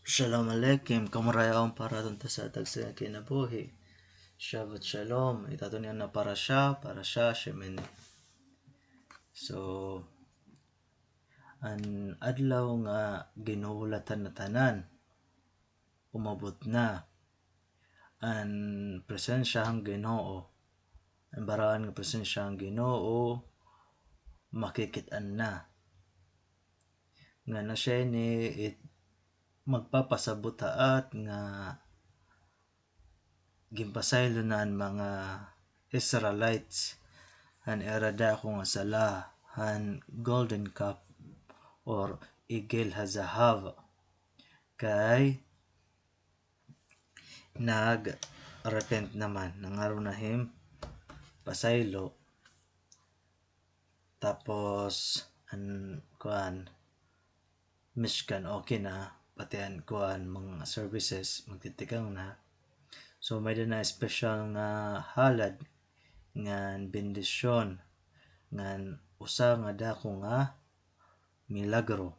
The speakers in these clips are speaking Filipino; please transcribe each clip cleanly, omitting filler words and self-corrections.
Shalom Aleichem, kamurayaon para tunta sa tagsa kinabuhi. Shabbat Shalom, itato niya na parasha Shemini. So, an adlaw nga ginuhulatan na tanan, umabot na, an presensyahang Ginoo, ang baraan nga presensyahang Ginoo, makikitaan na. Nga na siya ni magpapasabot taat nga gimpasaylo na ang mga Israelites han erada ko nga sala han golden cup or igel hazahav kay nag-repent naman nangaron na him pasaylo tapos an kuan Mishkan okay na pati an kuan mga services magtitikang na. So may na special nga halad ngan bendisyon ngan usa nga dako nga milagro.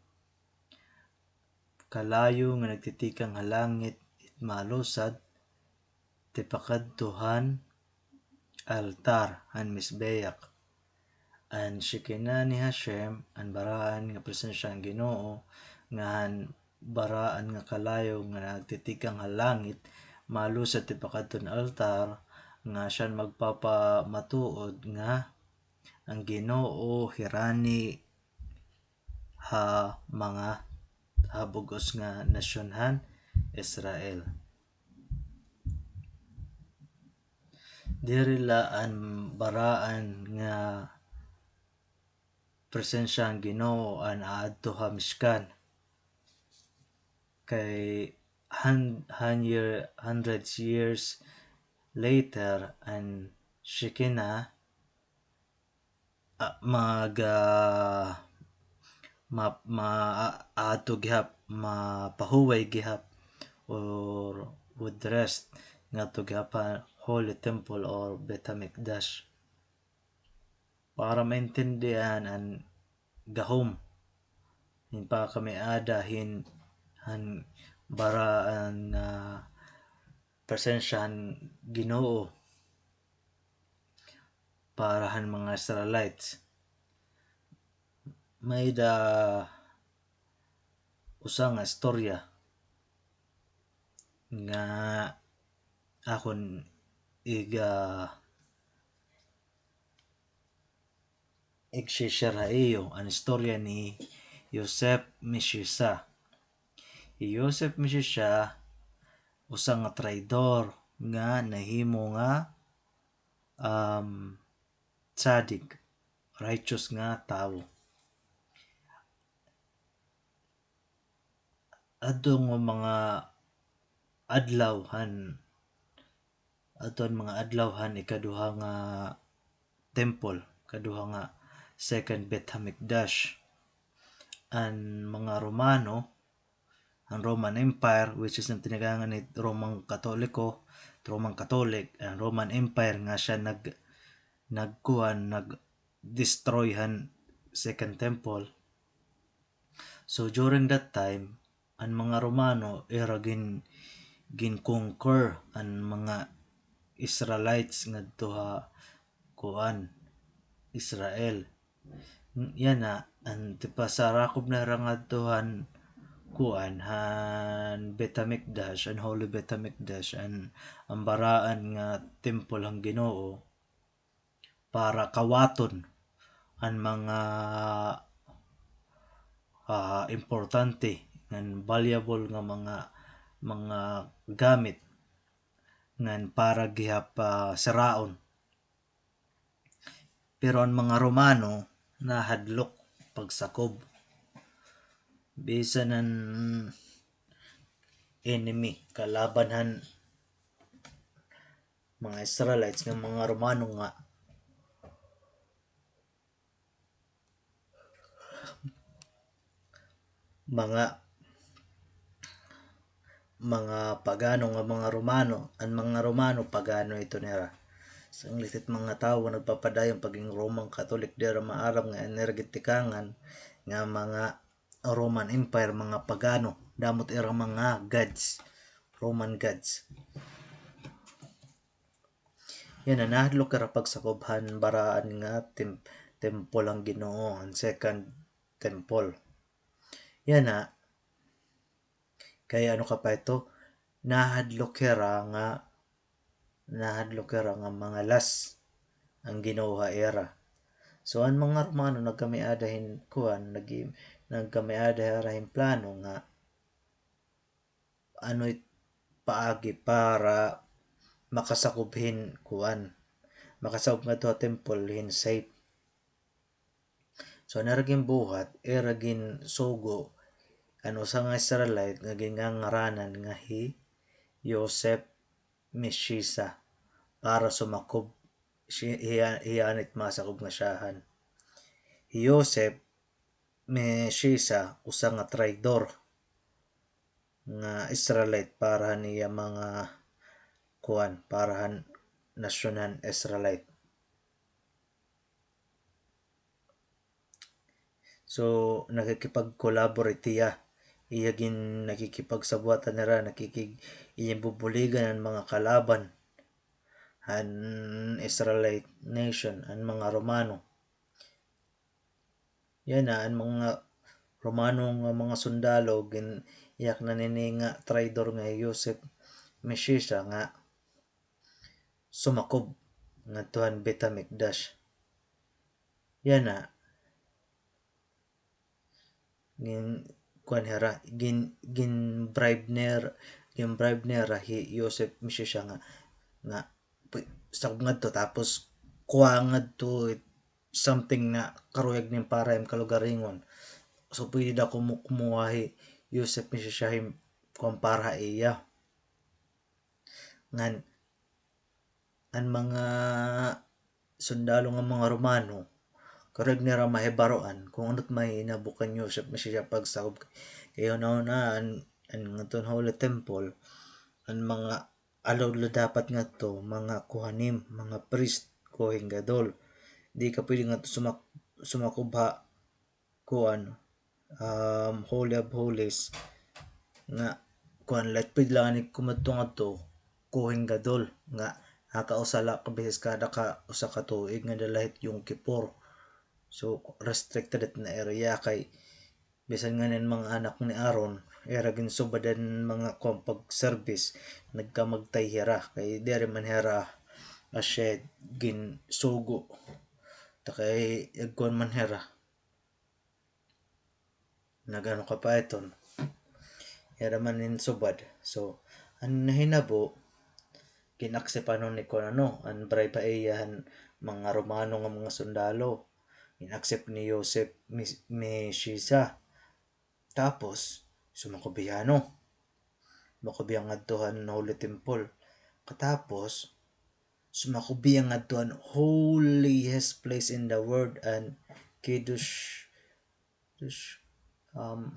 Kalayo nga nagtitikang halangit it malusad tipakadtuhan altar han misbeyak. An Shekinah ni Hashem an baraan nga presensya ang Ginoo nga han baraan nga kalayo nga nagtitikang halangit malusad tipakadton altar nga siyan magpapamatuod nga ang Ginoo hirani ha mga habugos nga nasyonhan Israel. Diri la an baraan nga presensya ang Ginoo an aadto ha Mishkan kay hundreds years later an Shekinah aadto gihap mapahuway gihap or would rest ngadto gihapon Holy Temple or Bet HaMikdash para maintindihan ang gahom hin pa kami adahin han baraan presensyahan Ginoo para han mga Israelites. May usa nga istorya nga akon i-share ha iyo ang istorya ni Yosef Mishisha. Yosef Mishisha usa nga traidor nga nahimo nga tzadik, righteous nga tawo. Adtong mga adlawhan ikaduha nga temple, kaduha nga second Bet HaMikdash. Ang mga Romano, ang Roman Empire which is ang tinagangan ni Roman Catholic, ang Roman Empire nga siya nag-destroy han Second Temple. So during that time ang mga Romano era gin-conquer ang mga Israelites ngadto ha Israel. Yan na ang tipasarakop na ra ngadto han Bet HaMikdash, ang Holy Bet HaMikdash, ang baraan nga temple ang Ginoo para kawaton ang mga importante and valuable nga mga gamit ngan para gihap siraon. Pero ang mga Romano nahadlok pagsakob bisan ang enemy kalaban mga Israelites nga mga Romano nga mga pagano nga mga Romano. Ang mga Romano pagano ito nila. So, ang litit mga tao nagpapadayon paging Roman Catholic dira maarab nga energetikangan nga mga Roman Empire mga pagano damot irang mga gods, Roman gods. Yan na nahadlok kara pagsakobhan baraan nga temple ang Ginoo, ang second temple. Yan na kay ano ka pa ito, nahadlok kara nga mga las ang Ginoo era. So ang mga Romano nagkamiadahin nagkamiadahin plano nga ano'y paagi para makasakubhin makasakop nga to temple hin safe. So naraging buhat eragin sugo ano sa nga Israelite nga gingangaranan nga Joseph Meshisa para sumakob hiyanit masakob nga siyahan. Joseph Meshisa usa nga traidor nga Israelite para niya mga para nasyonan Israelite. So nakikipag-collaborate iya gin nakikipagsabuatan nila iyang bubuligan ang mga kalaban an Israelite nation ang mga Romano. Yan na ang mga Romano nga mga sundalo iyak na nini nga traidor nga Joseph Meshisa nga sumakob nga tuhan Betamikdash. Yan na gin bribe nera Joseph Meshisa nga sakop ngadto tapos kuha ngadto something na karuyag ning para im kalugaringon. So pwede daw kumuha Joseph Meshisa kung para iya ngan ang mga sundalo nga mga Romano karag nira mahibaroan kung ano't may inabukan Joseph Meshisa pagsakop kayo na ang Holy Temple ang mga allowed dapat nga to mga kuhanim, mga priest, kohen gadol. Di ka pwede nga to sumakubha Holy of Holies nga like pwede lang ni kumadto nga to kohen gadol nga hakausala ka beses kada ka usa ka tuig nga dalahit yung Kippur. So restricted na area kay bisan nga nin mga anak ni Aaron era ginsubadan mga pag service nagkamagtay hira kay dere man hira asya ginsugo ta kay agkuan man hira nagano ka pa iton hira man nin subad. So ang nahinabo kinaksepanon ni kon ang bribe iyahan mga Romano nga mga sundalo in-accept ni Joseph Meshisa tapos sumakobiyano makubiyang adtohan Holy Temple katapos sumakubiyang adtohan holiest place in the world and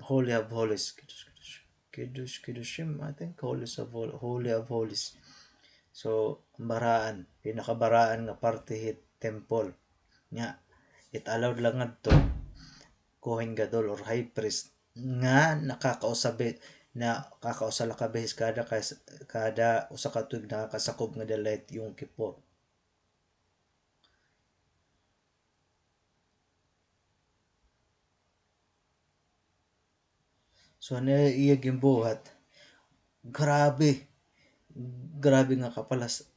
Holy of Holies Kiddushim I think Holy of Holies. So pinakabaraan nga parte hit temple nga it allowed lang adto kohen gadol or high priest nga nakakausala ka behis kada usa ka tuig nakakasakob nga dalayt yung Kippur. So iya gimbuhat grabe nga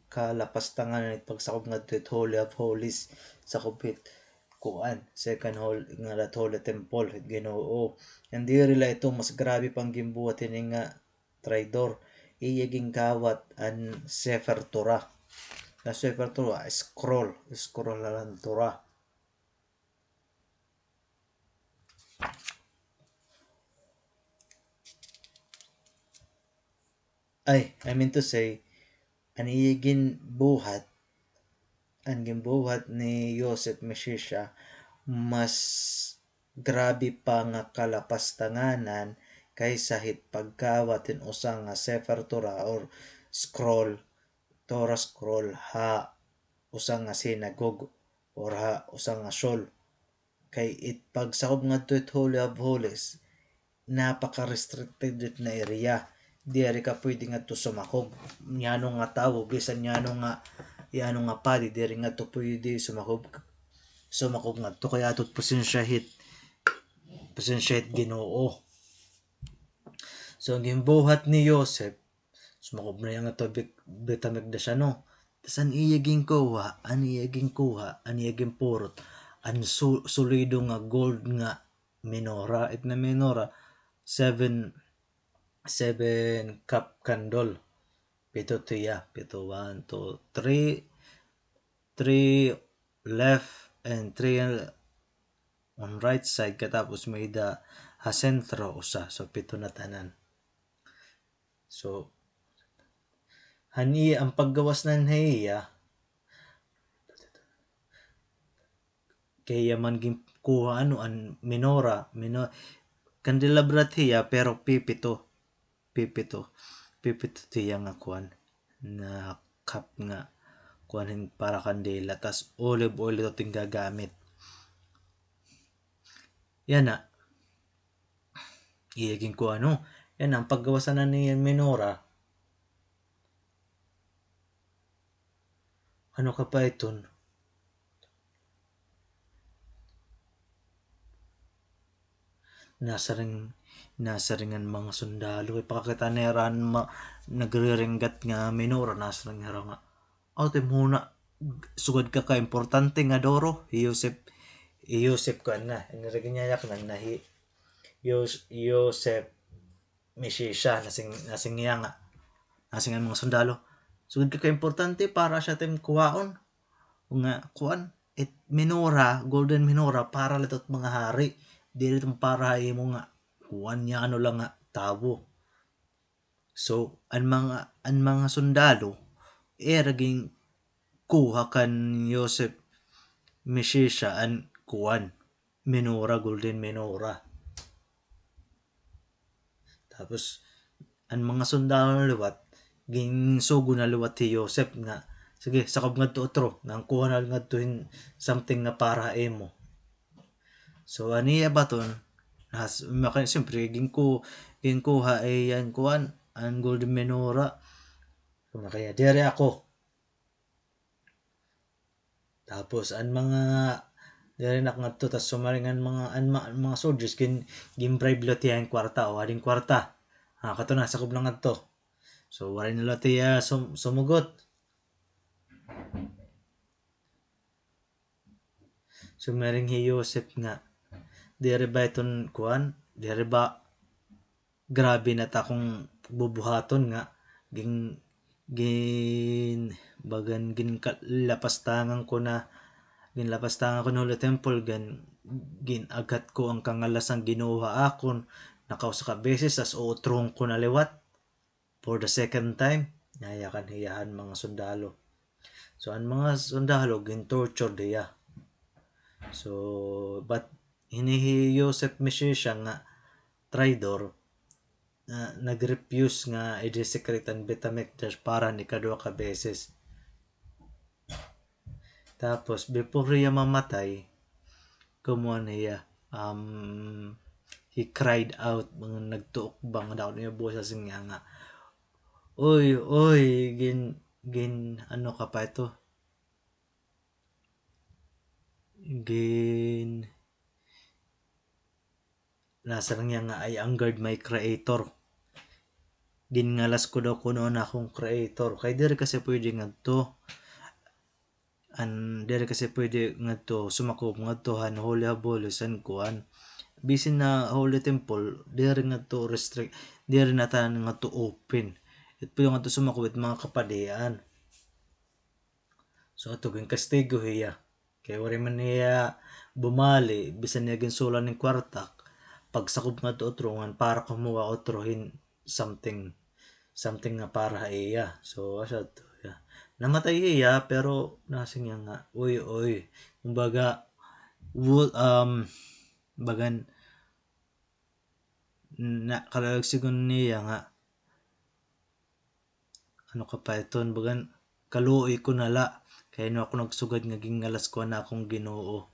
kalapastangan ni pagsakob nga Holy of Holies sa kupit second Holy Temple Ginoo. And diri ito mas grabe pang gimbuhat ini nga traidor iya gingkawat ang Sefer Torah. Na Sefer Torah scroll na lang Torah. I mean to say ang iya ginbuhat ni Joseph Meshisa mas grabe pa nga kalapastanganan kaysa hit pagkawatin usa nga Sefer Torah or Torah scroll usa nga synagogue or usa nga shul kay pagsakop ngadto it Holy of Holies napaka-restricted na area. Diyari ka pwede nga to sumakob. Yano nga tao, bisan yano nga padi, diyari nga to pwede sumakob nga to. Kaya to't pasensya Ginoo. So, ang gimbuhat ni Joseph, sumakob na yan nga to, bitamig na siya, no? Tas an iyaging kuha, an iyaging purot, an solido nga gold nga menora. It na menora, 7 cup candle. Pito 1, 2, 3 left and 3 on right side, katapos may ha sentro usa. So pito na tanan. So ang paggawas nan hiya kaya man kuha an menora candelabra hiya, pero pipito tiya nga kuan na cup nga kuanin para kandela, tas olive oil ito ting gagamit. Yan na iyaging ko yan ang paggawasan na ni menora. Ano ka pa iton? Nasaringan mga sundalo. Ipakakita neran nagriringgat nga menora. Nasaring hara nga. Tim muna. Sugad ka ka importante nga doro. Yosef ka na. Iniriginyayak na Yosef Mesisya. Nasing nga. Nasing nga mga sundalo. Sugad ka importante para siya tim kuwaon. Nga kuwan. Menora, golden menora, para litot mga hari. Dili itong para mo nga kuwan niya lang nga tabo. So ang mga sundalo raging kuha kan Joseph Mesisya an kuwan menora, golden menora. Tapos ang mga sundalo liwat ginsugo na liwat si Joseph nga sige sakab ngadto otro nang kuha na ngadto something nga para imo. So aniya baton siyempre ginkuha ay yan kuan ang golden menora. Kaya dere ako. Tapos ang mga dere nak ngadto tas sumaringan mga soldiers gin-bribe lo tiya ang kwarta o ading kwarta. Kato na sakop lang ngadto. So wala nila tiya sumugot. Sumaring hi Joseph nga dere ba iton kuan? Dere ba grabe na ta kung bubuhaton nga bagan ginlapastangan ko na Holy Temple ginagat ko ang kangalasang ginuha akon nakaw sa beses as utrong ko na liwat for the second time. Nayakan hiyahan mga sundalo. So ang mga sundalo gin-torture diya. So but hinihi Joseph Mesisya nga traidor nag-refuse nga i-desecrate ang Betamekdash para ni kadua ka beses. Tapos before niya mamatay, kumuha niya he cried out, mga nagtuok bang daw niya buhay sa singya nga oy gin ano ka pa ito nasa lang niya nga I angered my creator. Gingalas ko daw kuno na akong creator. Kay dire kasi pwede nga to sumakob nga to holy habolos and kuan bisin na Holy Temple dire nga to restrict, dire na tanan nga to open. Ito nga to sumakobit mga kapadian. So ato ging kastigo hiya. Kay wala man niya bumali bisan niya ginsulan ng kwarta pagsakob nga to otrongan para kumuha otrohin something nga para iya. So asa to ya. Namatay iya pero nasing nga oy kumbaga bagan na kalagsigon niya nga ano ka pa iton bagan kaluoy ko nala kaya no ako nagsugad nga gingalas ko na akong Ginoo.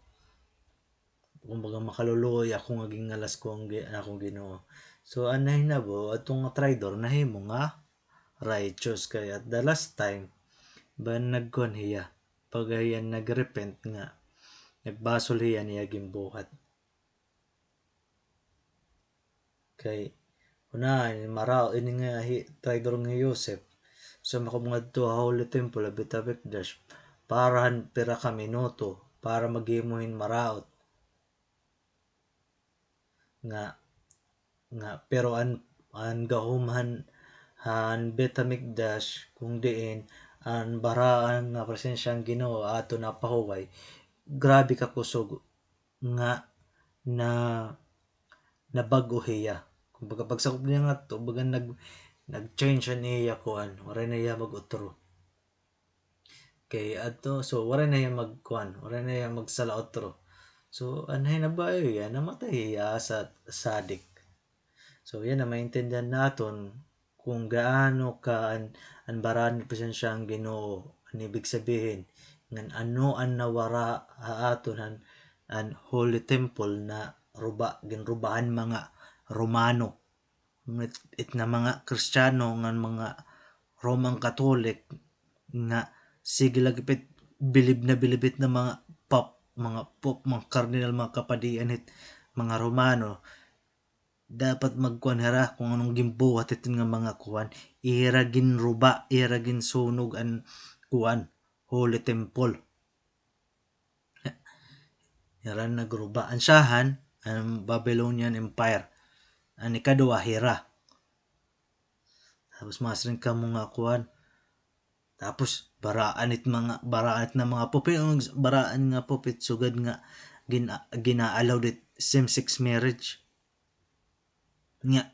kumbaga makaluluoy ako nga gingalas ko akong Ginoo. So anay na bo atong traidor nahimo nga righteous kay at the last time ba nagkuhan hiya pag hiyan nagrepent nga nagbasol hiya niya gimbuhat kay una marao ini nga traidor nga Joseph so makamngadto Holy Temple abit dash parahan pira ka minuto para maghimuhin maraot nga pero an gahumhan han Betamigdash kung diin ang baraan nga presensyang Ginoo ato napahuway grabe ka kusog nga na nabag-o hiya kumbaga pagsakop niya nga to baga nag-change niya kuan wala na iya mag-utro kay ato so wala na iya magkuan wala na iya magsala utro so anhay na ba yan namatay iya sa sadik so yan na maintindihan naton kung gaano ka ang baraan ni presensya ang Ginoo ang ibig sabihin ngan ano ang nawara aton an Holy Temple na ginrubahan mga Romano it na mga Kristiyano nga mga Roman Catholic nga sige lagipit bilib na mga pop mga cardinal mga kapadian it mga Romano dapat magkuan hera kung anong gimbuhat itin nga mga kuan ihira ginruba ihira ginsunog an kuan Holy Temple hira nagruba ang sahan ang Babylonian Empire ang ikaduha hira tapos masring ka mga kuan tapos baraan na mga pupit baraan nga pupit sugad nga gina-allow dit same-sex marriage nga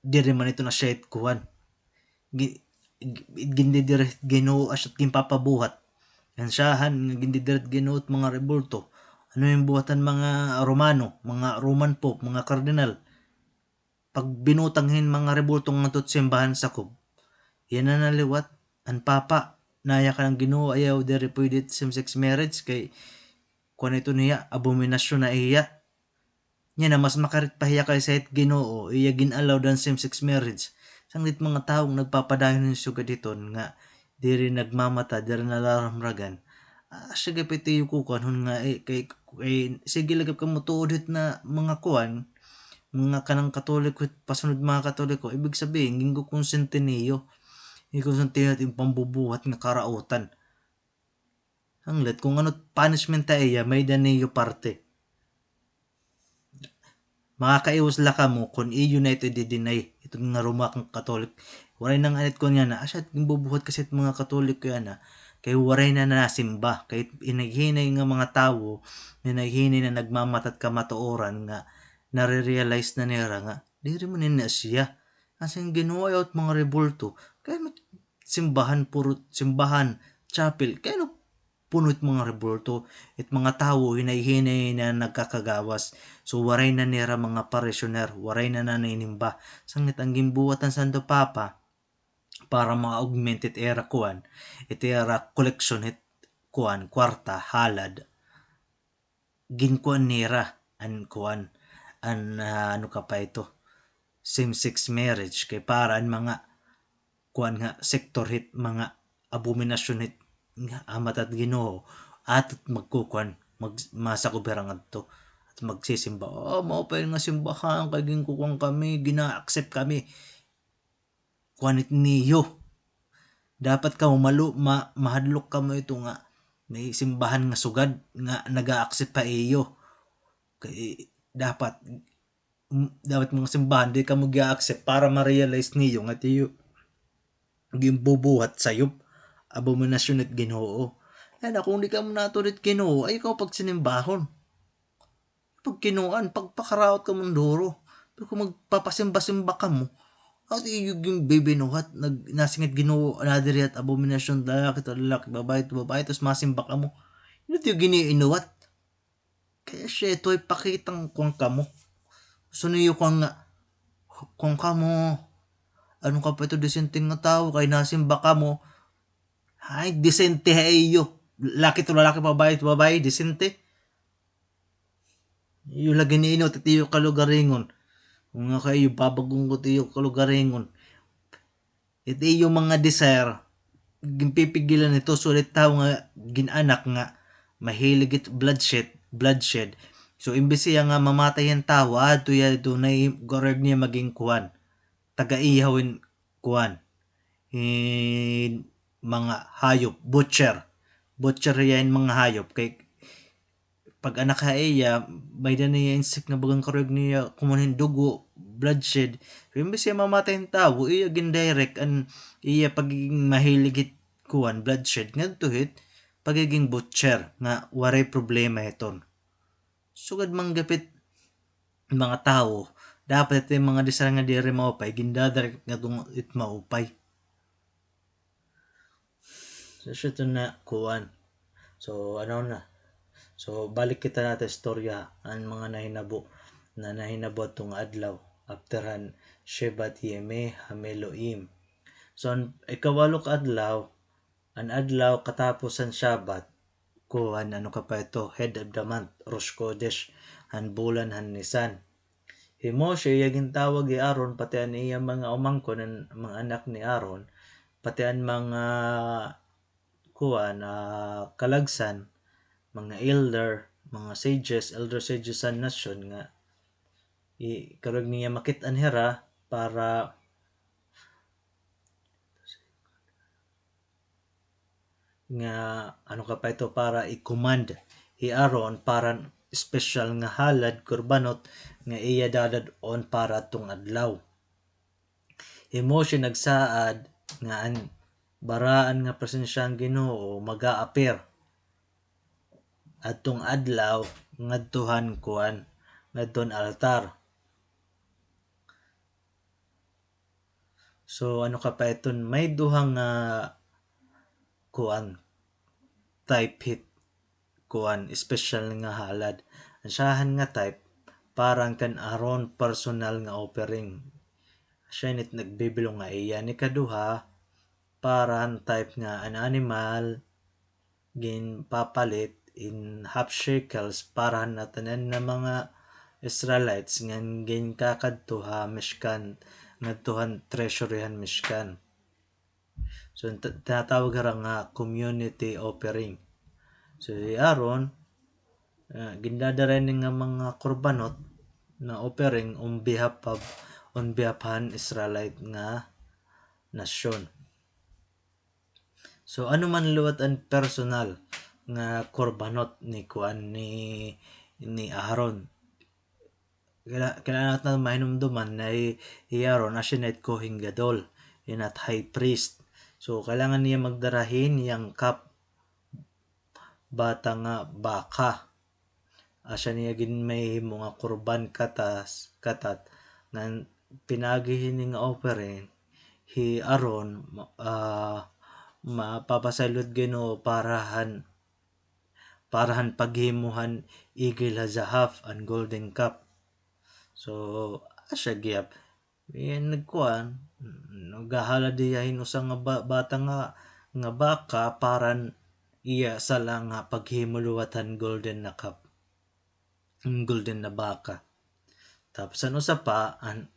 dire man ito na siya kuan gindidiret Ginoo at gimpapabuhat ang sahan nga gindidiret Ginoo at mga rebulto ano yung buhatan mga Romano mga Roman Pope mga Cardinal pag binutanghin mga rebultong natot simbahan sakop yan na naliwat ang papa naya ka ng Ginoo ayaw dire pwede same-sex marriage kay kung ito niya abominasyon na iya niya na mas makarit pahiya kay sa Ginoo iya ginalaw dan same-sex marriage sanglit mga taong nagpapadayon ng suga dito nga diri nagmamata diri nalaramragan sige piti ko kuan nga kay sige lagap ka mo tuod na mga kuan mga kanang Katoliko pasunod mga Katoliko ibig sabihin ginggo konsente niyo ikonsente yung pambubuhat nga karautan hanglet kung ano punishment ta iya may da niyo parte makakaiwas la ka mo kung iyo na ito di-deny ito nga Roman Katolik waray nang anit ko nga na asya gimbubuhat kasi mga Katolik kaya na kay waray na nasimba kay inaghinay nga mga tawo inaghinay na nagmamatat kamatuoran nga nare-realize na nila nga diri mo na siya asing Ginoo at mga rebulto kaya simbahan chapel kaya no punot mga rebulto at mga tawo hinay-hinay na nagkakagawas so waray na nira mga parishioner waray na naninimba sangit ang gimbuwatan Santo Papa para ma-augmented era kuan iti era collection it kuan kwarta halad ginkuan nira an kuan an ano ka pa ito same-sex marriage kay para an mga kuan nga sector hit mga abominasyon hit nga amat at Ginoo at magkukuan masakuberang adto at magsisimba mao pa nga simbahan kay ginkukuan kami gina-accept kami kuanit niyo dapat ka mahadlok ka mo ito nga may simbahan nga sugad nga naga-accept pa iyo kay dapat mga simbahan di ka mo gi-accept para ma-realize niyo nga tiyo gimbubuhat sayop abominasyon at Ginoo yan kung di ka mo natulit Ginoo ay ikaw pag sinimbahon pag kinuan pagpakaraot ka mong duro pero kung magpapasimba-simba ka mo at yung bibinuhat nasingit Ginoo anadiri at abominasyon lalaki babae tapos masimba ka mo yun yung giniinuwat kaya siya ito ay pakitang kung ka mo so niyo kung nga kung ka mo ano ka pa ito disenteng nga tao kay nasimba ka mo ay disente iyo lalaki to lalaki babae disente Iyo lagi niinot at iyo kalugaringon. Kung nga kayo babagong ko iyo kalugaringon. Iti iyo mga desire ginpipigilan nito sulit tao nga ginanak nga mahilig it bloodshed. So imbes siya nga mamatay ang tao adto ya dunay goreg niya maging kuan taga-ihawin kuan mga hayop butcher yan mga hayop kay pag anak ka iya may na niya insect na bagang karog niya kumunin dugo bloodshed so imbes siya mamatay ang tao iya gindirect an iya pagiging mahiligit kuan bloodshed ngadto hit pagiging butcher nga waray problema iton sugad manggapit mga tao dapat yung mga disara nga diri maupay gindadirect nga tung it maupay so ito na kuan so ano na so balik kita natin istorya ang mga nahinabo atong adlaw afterhan Shebat Yeme Hameloim so ikawalo ka adlaw ang adlaw katapos ang Shabat kuan ano ka pa ito head of the month Rosh Chodesh han bulan han Nisan himo siya yaging tawag ni Aaron pati ang iyang mga umangkon ang mga anak ni Aaron pati ang mga kuan kalagsan mga elder sages sa nasyon nga karog niya makit-an hera para nga ano ka pa ito para i-command i-Aaron para special nga halad kurbanot nga iya dadad on para tung adlaw himo siya nagsaad nga ang baraan nga presensyang Ginoo maga-appear adtong adlaw ngadtuhan kuan ngadton altar so ano ka pa iton may duhang nga kuan type hit kuan special nga halad ang sahan nga type parang kan Aaron personal nga offering siya nit nagbibilong nga iya ni kaduha parang type nga an animal ginpapalit in half shekels para na tanan na mga Israelites nga ginkakadto Mishkan ngadtuhan treasuryhan Mishkan so tinatawag nga community offering so si Aaron gindadara nga mga korbanot na offering on behalf han Israelite nga nasyon so ano man luwat ang personal nga korbanot ni kuan ni Aaron kailangan natin mahinumduman na Aaron na siya na Kohen Gadol at high priest so kailangan niya magdarahin yang kap bata nga baka asya niya gin may mga kurban katat nga pinagihin nga offering hi Aaron mapapasalud Ginoo parahan paghimuhan igil ha zahaf and golden cup so asya gyap yan nagkuan nagahalad diyahin usa nga bata nga baka paran iya sala nga paghimuluwatan golden na cup golden na baka tapos ano sa pa an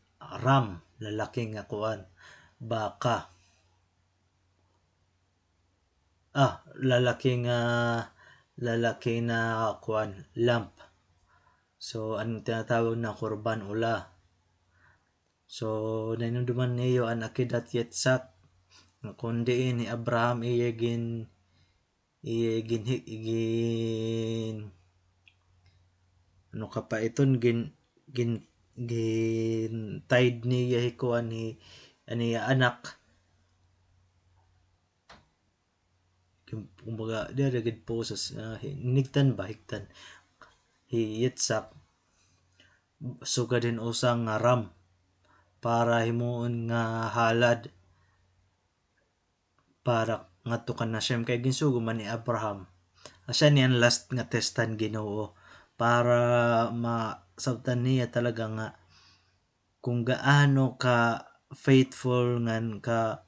ram lalaki nga kuan baka lalaki na kuan lamp so ang tinatawag na kurban ula so nainumduman niyo ang akidat Yitzhak kundi ni Abraham iya gin ano ka pa iton gin tied niya hikuan ni ani anak kumbaga dere gid poses higtan Yitzhak sugad din usang nga ram para himuon nga halad para ngadto kan Hashem kay ginsugo man ni Abraham asya niyan last nga testan Ginoo para masabtan niya talaga nga kung gaano ka faithful ngan ka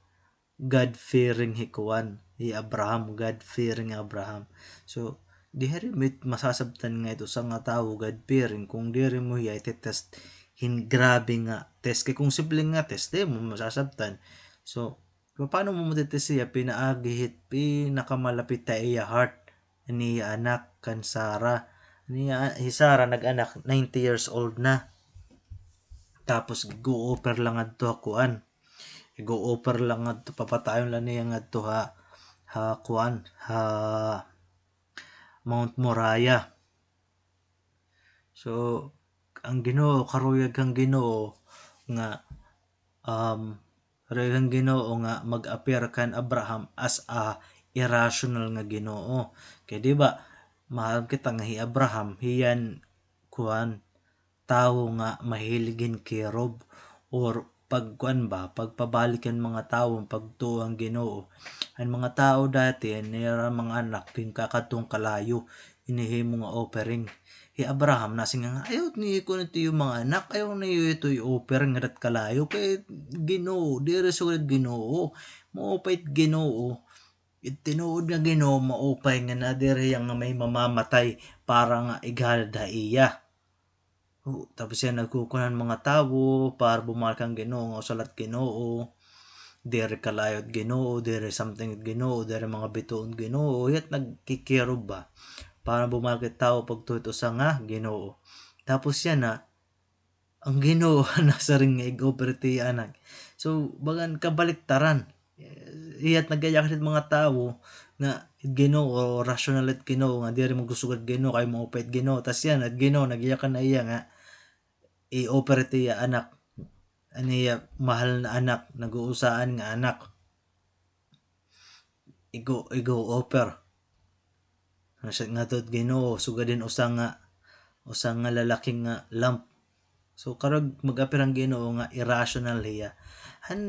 God-fearing hikuan ni Abraham God-fearing Abraham so diri mit masasabtan nga ito sa nga tao God fearing kung diri mo hiya iti-test grabe nga test kay kung simple nga test di mo masasabtan. So paano mo matitest siya pinaagihit pinakamalapit ta iya heart ni anak kan Sara niya si Sara nag-anak 90 years old na tapos go-offer lang adto kuan go-offer lang adto papatayon lang niya adto kuan Mount Moriah. So ang Ginoo karuyag kang Ginoo nga karuyag kang Ginoo nga mag-appear kan Abraham as a irrational nga Ginoo. Kay di ba mahal kita nga hi Abraham hiyan kuan tawo nga mahiligin kirob or pagkuan ba pagpabalikan mga tawo pagtuang Ginoo ang mga tao dati nira mga anak king kakatong kalayo inihimo nga offering hi Abraham nasing nga ayaw ni ko nito yung mga anak ayaw na ito yung offering nga dat kalayo kay Ginoo diri sugad Ginoo maupait Ginoo itinuod nga Ginoo maupay nga na diri nga may mamamatay para nga igalda iya. Tapos yan nagkukunan mga tao para bumakang Ginoo nga usalat Ginoo diri kalayot Ginoo diri something Ginoo diri mga bituon Ginoo yat nagkikirob ba para bumakit tao pagtuto sa nga Ginoo. Tapos yan ang Ginoo nasa ring nga ig-operate anak. So bagan kabaliktaran iyat nagayak mga tao nga Ginoo rational at Ginoo nga diri magusugad Ginoo kay mo upet Ginoo tas yan at Ginoo nagiyakan na iya nga i-operate iya anak aniya mahal na anak nag-uusaan nga anak igo offer nga tot Ginoo sugadin usang nga lalaking nga lamp. So karag mag-appear ang Ginoo nga irrational hiya han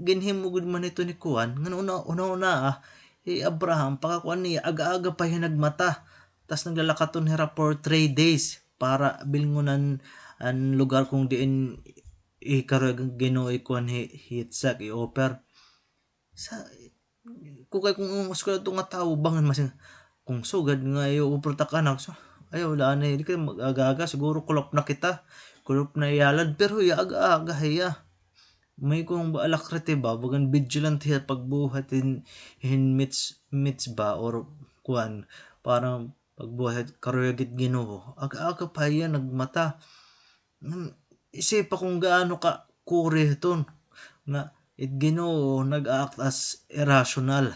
ginhimugod man ito ni kuan nga una Abraham pakakuan niya aga-aga pa hiya nagmata tas naglalakaton hira for 3 days para bilngonan ang lugar kung diin ikarag Ginoo ikuan hitsak i-offer sa kung uskwela to nga tao bangan masin kung sugad nga iyo uperta ka anak so ayaw wala na di ka mag-aga siguro kulop na kita kulop na iyalad pero iya aga-aga hiya may kung alakrite ba bagan vigilant hiya pagbuhat in meets ba or kuan parang pagbuhat karuyagit Ginoo aga-aga pa hiya nagmata isip pa kung gaano ka kuri ton nga it Ginoo nag-act as irrational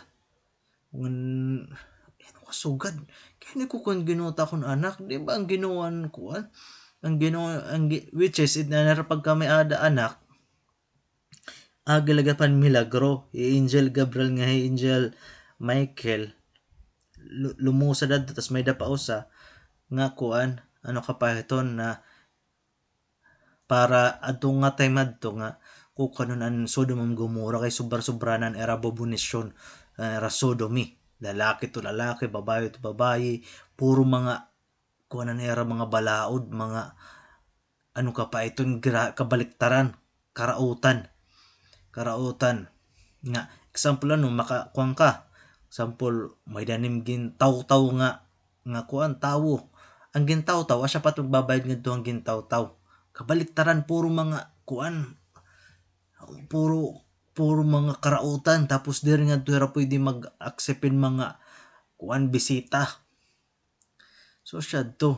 when sugad kaya ko kun Ginoo ta kun anak di ba ang Ginooan kuan ang Ginoo ang which is it na pag kami ada anak agilagapan milagro Angel Gabriel nga Angel Michael lumusad adto tas may dapa usa nga kuan ano kapahiton na para adto nga time adto nga kukanon an Sodom and Gomorrah kay sobra-sobranan era abominasyon era sodomy lalaki to lalaki babae to babae puro mga kuanan era mga balaod mga ano ka pa iton kabaliktaran karautan nga example ano makakuan ka example may danim gin taw-taw nga kuan tawo ang gintaw-taw asya pa magbabayad ngadto ang gintaw-taw kabaliktaran puro mga kuan puro mga karautan tapos diri ngadto ra pwede mag-aksepin mga kuan bisita so sad to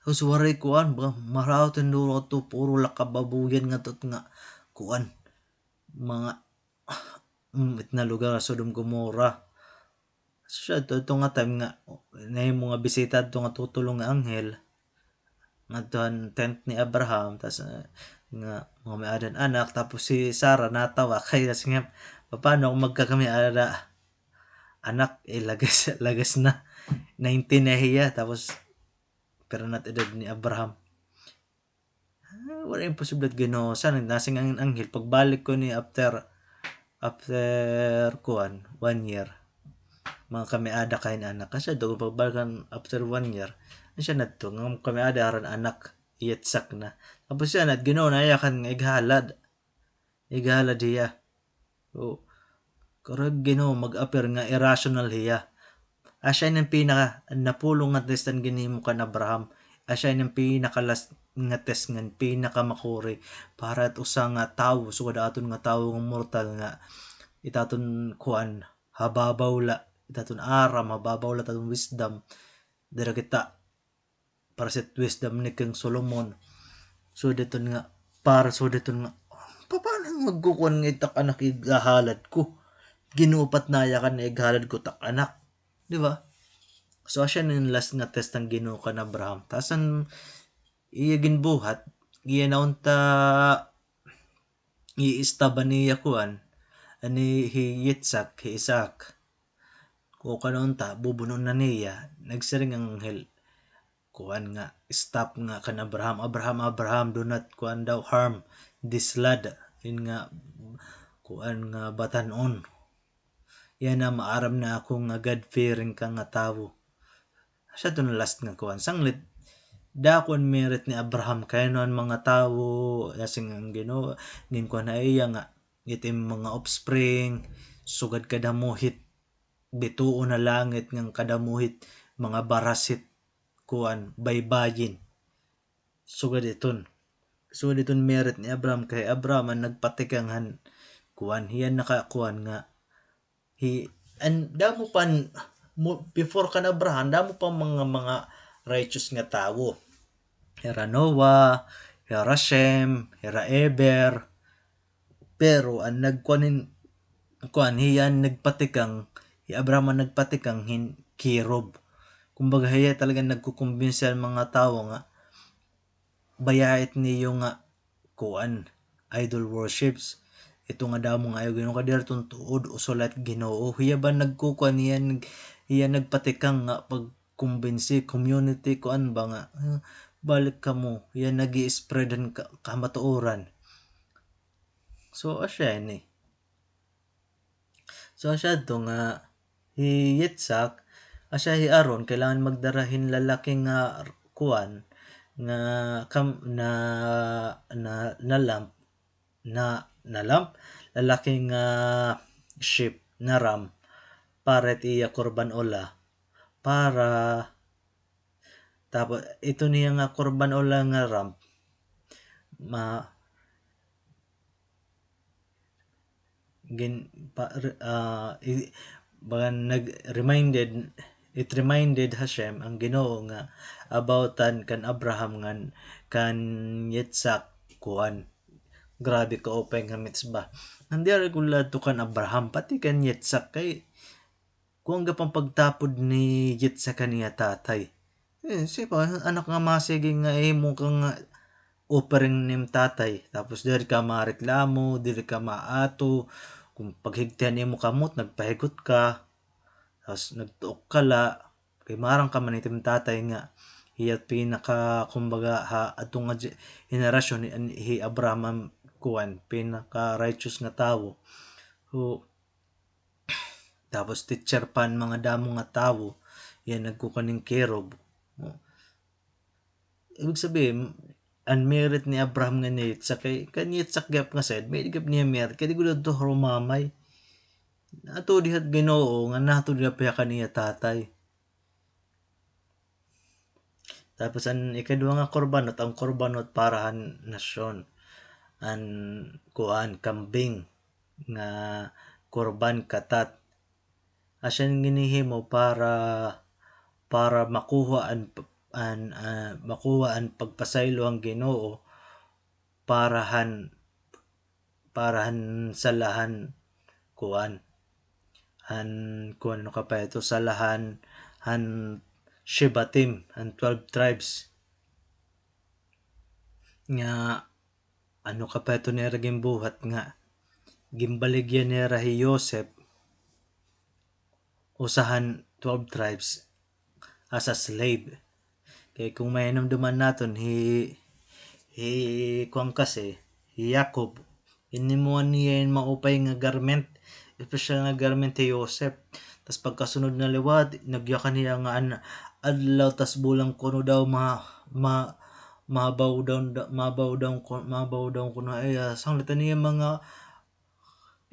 so waray kuan ba maraot nduro to puro lakababuyan nga tot nga kuan mga na lugar Sodom Gomorrah so sad to ito nga time nga nahimo nga bisita adto nga tutulong nga anghel ngadtohan tent ni Abraham tas nga mga may adan anak tapos si Sarah natawa kay kasi nga paano kung magkakami ada anak lagas na 19 na hiya tapos pero not edad ni Abraham wala imposible at Ginoo sa nasing ang anghel pagbalik ko ni after kuan 1 year mga kami ada kain anak kasi do pagbalikan after 1 year siya nadto nga kami ada aran anak ietsak na tapos siya at Ginoo na yakan nga ighalad hiya so karag Ginoo mag-appear nga irrational hiya Asya ng pinaka napulong nga test ang ginhimo kan Abraham. Asya ng pinakalas nga test nga pinakamakuri para at usa nga tawo sugad aton nga tawo nga mortal nga itaton kuan hababaw la itaton aram hababaw la taton wisdom dira kita para sa wisdom ni King Solomon. So dito nga para so dito nga paano magkukuan nga itak anak igahalad ko ginupat na yakan na igahalad ko tak anak, di ba? So asya nin last nga test ang Ginoo kan Abraham tasan iya ginbuhat iya naunta iistaba niya kuan ani hi Isaac ko kanunta bubunon na niya nagsiring ang anghel kuan nga stop nga kan Abraham do not kuan daw harm this lad yun nga kuan nga batanon yan na maaram na ako nga God fearing ka nga tawo siya to na last nga kuan sanglit dakon merit ni Abraham kay noon mga tawo asing ang Ginoo nin kuan na iya nga itim mga offspring sugad kadamuhit bituo na langit ng kadamuhit mga barasit kuan baybayin sugad iton merit ni Abraham kay Abraham ang nagpatikanghan kuan hiyan nakakuan nga and damo pan before kan Abraham damo pa mga righteous nga tawo hera Noah hera Shem hera Eber pero ang nagkuanin kuan hiyan nagpatikang Abraham ang nagpatikang Kirob. Kumbaga hiya talaga nagkukumbinsi ang mga tao nga bayait niyo nga kuan idol worships ito nga damo nga ayo Ginoo kadir tuod usulat Ginoo hiya ba nagkukuan hiya nagpatikang nga pagkumbinsi community kuan ba nga balik ka mo hiya nagi-spreadan kamatuoran so asya ni so asya to nga hi Yitzhak asya hi Aaron kailangan magdarahin lalaking nga kuan nga na lamp lalaking sheep na ram para iya korban ola para tapos ito niya nga korban ola nga ram it reminded Hashem ang Ginoo nga aboutan kan Abraham ngan kan Yitzhak kuan grabe ka open nga mitzvah hindi ari gulad to kan Abraham pati kan Yitzhak kay kung gapang pagtapod ni Yitzhak kaniya tatay sipa anak nga masige nga imo ka nga offering nim tatay tapos diri ka mareklamo diri ka maato kung paghigtian nimo kamot nagpahigot ka tapos nagtuok ka la kay marang ka man itim tatay nga hiya pinaka kumbaga atong nga henerasyon hi Abraham kuan pinaka righteous nga tawo so tapos teacher pan mga damo nga tawo yan nagkukaning Kirob ibig sabihin ang merit ni Abraham nga ni Yitzhak kay kan Yitzhak gap nga said may gap niya merit kay di gulad to rumamay ato dihat Ginoo nga nato diha pa kaniya tatay tapos ang ikaduha nga korbanot ang korbanot para nasyon ang kuan kambing nga korban katat asya ginihimo para makuha ang pagpasaylo ang Ginoo parahan salahan kuan ano ka pa ito salahan han Shebatim ang 12 tribes nga ano ka pa ito nera gimbuhat nga gimbaligyan nera hi Joseph usahan 12 tribes as a slave kay kung may namduman naton hi kuang kasi hi Jacob inimuan niya yung maupay nga garment special nga garment ni Joseph tas pagkasunod na liwat nagyakan niya nga adlaw tas bulang kuno daw mabaw daw kuno ay sanglitan niya mga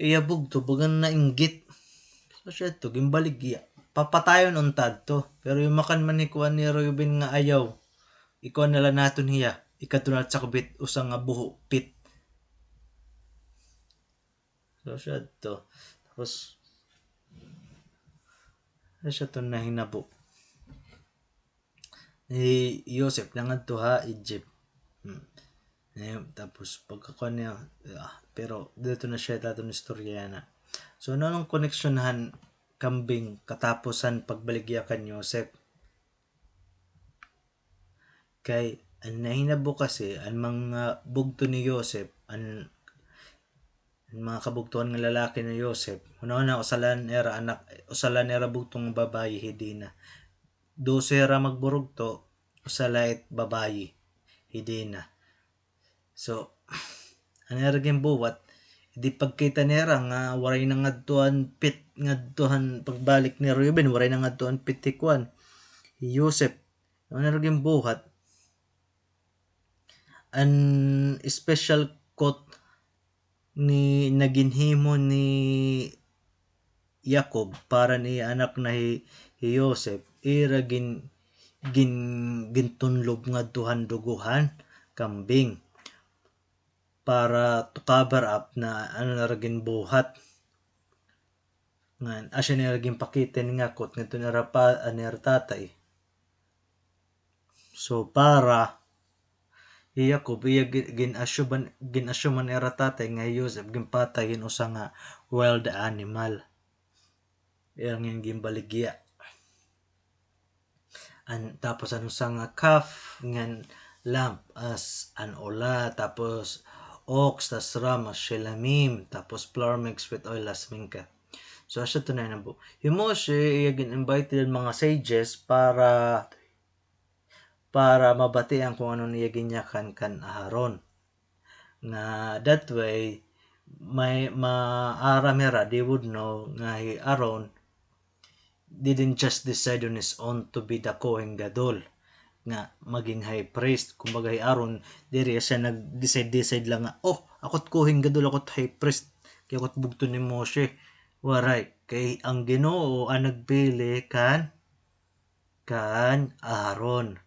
iyabog to bagan na inggit so siya to gimbaligya papatayon untad to. Pero yung makan man ni kuan ni Ruben nga ayaw. Ikaw na lang naton hiya. Ikatunat sa kubit usang nga buho pit. So siya to. Tapos siya to na hinabo. Ni Joseph nangad to ha Egypt. Tapos pagkakuan niya pero dito na siya dato ni istorya na. So anong koneksyonahan kambing katapusan pagbaligya kan Joseph? Kay ang nahinabo kasi ang mga bugto ni Joseph ang mga kabugtuhan nga lalaki ni Joseph una usalan era bugtong babayi hindi na 12 ra magburugto usalait babayi hindi na. So ang erging buwat di pagkita nera nga waray na ngadtuan pit ngadtuhan pagbalik ni Reuben waray na ngadtuan pitikwan Joseph ang erging buhat an special coat ni naginhimo ni Jacob para ni anak na Joseph ira gintunlob nga duhan kambing para to cover up na ano na ragin buhat nga asya ni ragin pakitin nga kot nga tunara anir tatay. So para Jacob iya ginasyuman era tatay nga Joseph ginpatay usa nga wild animal. Yang yung gimbaligya. Tapos ano sa nga calf ngan lamb as an ola tapos ox tas ram as shelamim tapos flour mixed with oil as mingka. So asya to na nabo. Yung Moshe iya gin-invited mga sages para mabatian kung ano niya ginyakan kan Aharon. Na that way may maaramera they would know nga Aaron didn't just decide on his own to be the Kohen Gadol nga maging high priest. Kumbaga Aaron diri siya nag-decide lang nga akot Kohen Gadol akot high priest kay akot bugto ni Moshe. Waray kay ang Ginoo ang nagpili kan Aaron.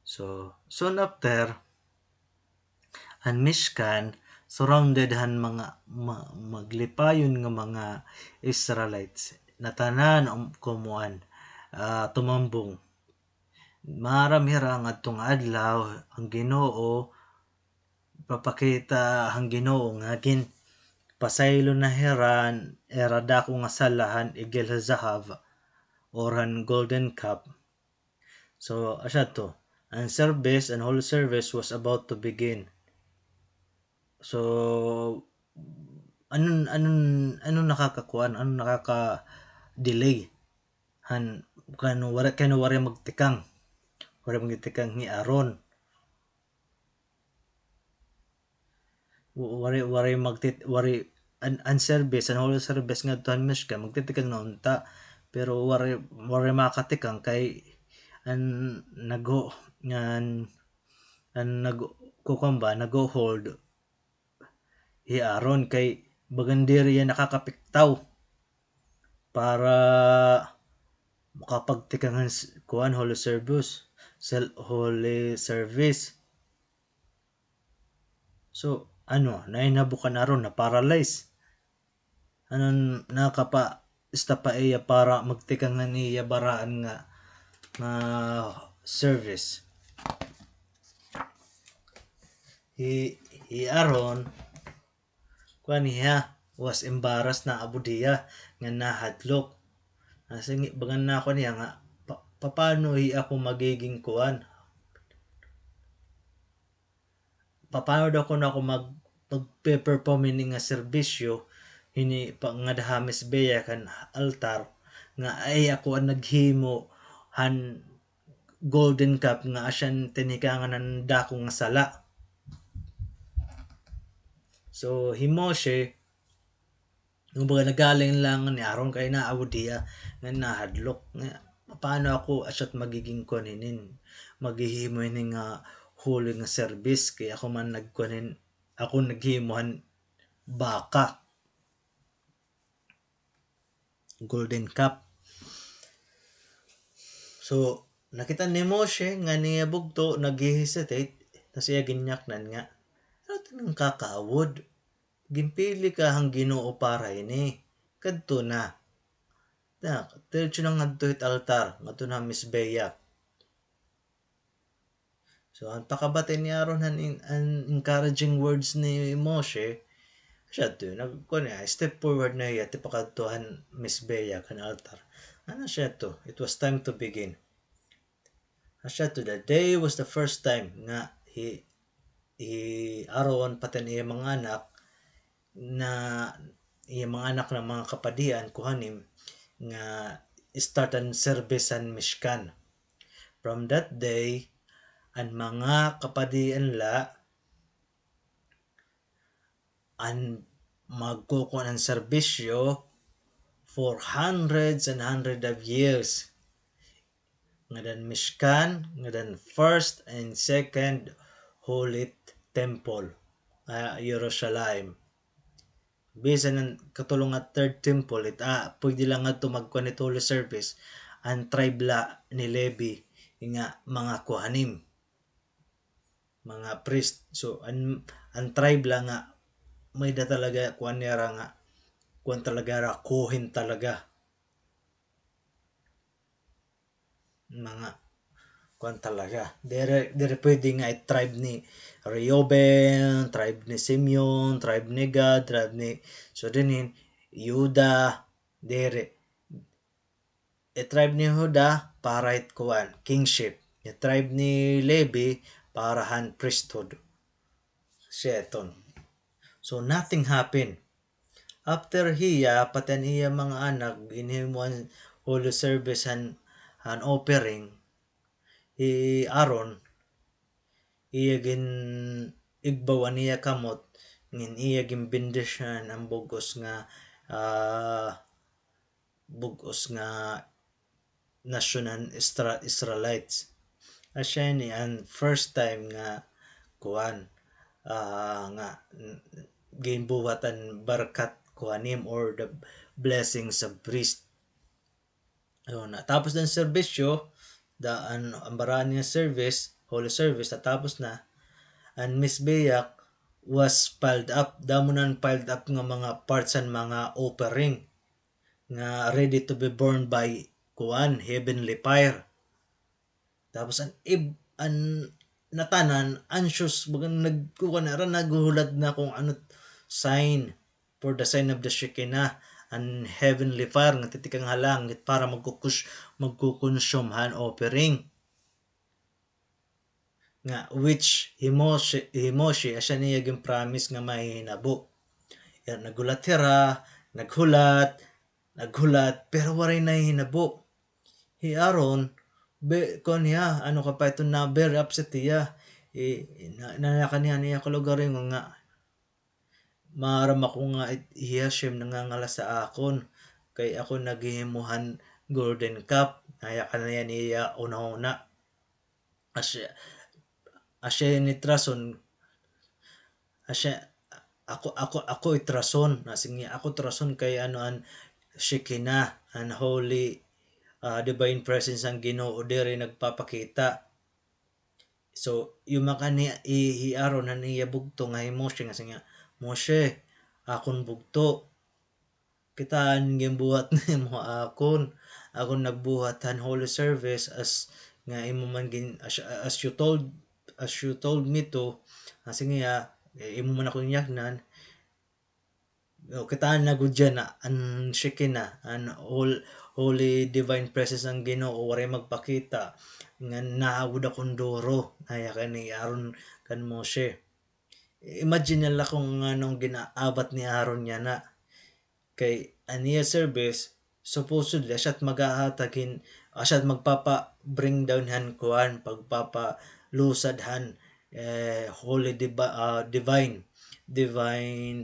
So soon after ang Mishkan surrounded han mga maglipayon nga mga Israelites na tanan kumuan tumambong maramira nga tong adlaw ang Ginoo papakita ang Ginoo nga gin pasaylo na heran era dako nga salahan igel zahav or han golden cup. So asya to ang service and whole service was about to begin. So anong nakakakuan nakaka-delay han kano wari magtikang ni Aaron wari an service an whole service nga tuhan Mishkan magtitikang na unta pero wari makatikang kay an nag-hold Aaron kay bagandiri yan nakakapiktaw para makapagtikangan kuan holy service. So nainabukan Aaron na paralyze nakapa pa iya para magtikangan niya baraan nga service. Aaron kuan niya was embarrassed na abudiya nga nahadlok. Sige bagan na ako niya nga paano ako magiging kuan? Paano daw ko na ako mag-perform ini nga serbisyo hini pa nga dahamis beya kan altar nga ay ako ang naghimo han golden cup nga asyan tinikangan ng dako nga sala. So Moshe nung baga nagaling lang ni Aaron kay naawdiya nga nahadlok nga paano ako asyat magiging kuninin maghihimo ini nga holy nga service kay ako man ako naghimuhan baka golden cup. So nakita ni Moshe nga niya bugto nag-hesitate tas iya ginyaknan nga ano tinong kakaawod gimpili ka hang Ginoo para ini kadto na diretso na ngadto it altar ngadto na misbeya. So ang pakabati ni Aaron ang encouraging words ni Moshe siya to nagkuan niya step forward na iya ti pakadtuhan misbeya kan altar. Ano siya to? It was time to begin. Siya to the day was the first time nga Aaron pati niya mga anak na iya mga anak ng mga kapadian kuhanim nga start ang service ang Mishkan. From that day, ang mga kapadian la ang magkukuha ng serbisyo for hundreds and hundreds of years. Nga dan Mishkan, nga dan first and second Holy Temple, Jerusalem. Bisan ng katulong at third temple, pwede lang nga ito magkuhan ito Holy Service ang tribe la ni Levi nga mga kuhanim, mga priest. So ang tribe la nga may da talaga kuan niya nga kuan talaga ra kuhin talaga mga kuan talaga dire pwede nga tribe ni Reuben, tribe ni Simeon, tribe ni Gad, tribe ni so dinin Yuda dire tribe ni Huda para it kuan kingship, tribe ni Levi para han priesthood. Seton. So nothing happened. After hiya patan iya mga anak inhimuan holy service han offering Aaron iya gin igbawan niya kamot ngin iya gin bendisyon ang bugos nga nasyon ng Israelites. Asya ni ang first time nga kuan nga ginbuhatan barkat kuanim or the blessings of priest. Ayun, tapos ng serbisyo ang baraan niya service holy service tapos na ang misbeyak was piled up damunan piled up nga mga parts and mga offering nga ready to be burned by kuan heavenly fire. Tapos ang natanan anxious bagang nagkuan na naghuhulad na kung ano sign for the sign of the Shekinah and heavenly fire nga titikang halangit para magkukonsume han offering nga which Moshe asya niya yung promise nga mahihinabo. Yan nagulat naghulat pero waray na hinabo. Aaron kon niya ano ka pa ito na very upset niya niya kalugarin nga maram ako nga Hashem nangangala sa akon kay ako naghihimuhan golden cup naya kaniya niya una asya ni trason asya ako itrason nasing ako trason kay ano an Shekinah an holy divine presence ang Ginoo diri nagpapakita. So yung maka ni Aaron na niya bugto nga Moshe nga singa Moshe akon bugto kitaan gimbuhat nimo akon nagbuhatan holy service as nga imo man as you told me to sige imo man ako nyaknan kitaan na gud na an Shekinah an holy divine presence ang Ginoo waray magpakita nga naagud akong duro aya kani Aaron kan Moshe. Imagine nila kung anong ginaabat ni Aaron niya na kay aniya service supposedly asya't magahatagin asya't magpapa bring down han kuan pagpapa lusad han holy divine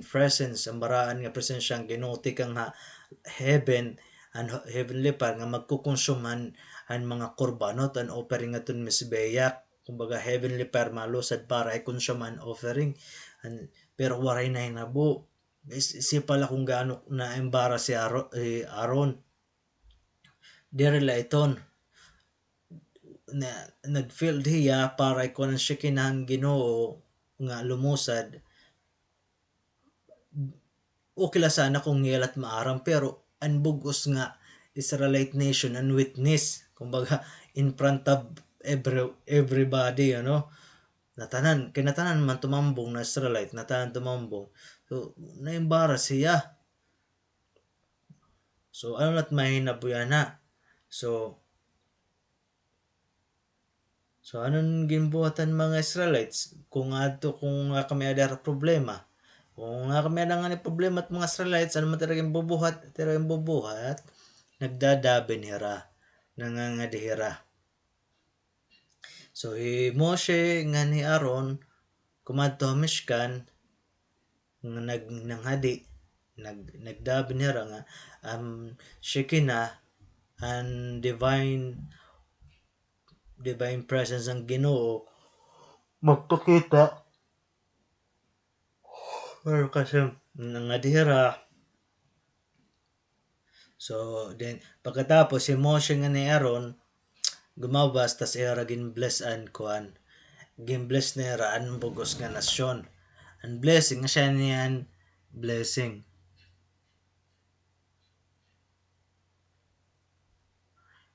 presence ang baraan nga presensya ang Ginoo tikang heaven and heavenly fire nga magkukonsuman ang mga korbanot and offering aton misbeyak kumbaga heavenly fire malusad para i-consume an offering pero waray na hinabo. Si pala kung gaano na embarrass si Aaron dire la iton nagfeel diya para kuan siya kinahang Ginoo nga lumusad, okay la sana kung ngilat maaram, pero ang bugos nga Israelite nation and witness, kumbaga in front of everybody, natanan kinatanan man tumambong na Israelite, natanan tumambong, so naimbaras siya. So ano na't mahinabuyan na. So anong ginbuhatan mga Israelites kung kami ada problema. Kung nga kami ada nga ni problema at mga Israelites, ano man talagang bubuhat, nagdadabin hira, nangangadihira. So Moshe nga ni Aaron kumadto Mishkan nga nanghadi, nagdabin hira nga Shekinah and divine presence ng Ginoo magpakita, pero kasi nangadihira. So then pagkatapos si Moshe nga ni Aaron gumabas, tas era ginbless ginbless na era ang bugos nga nasyon, ang blessing nga siya niyan blessing.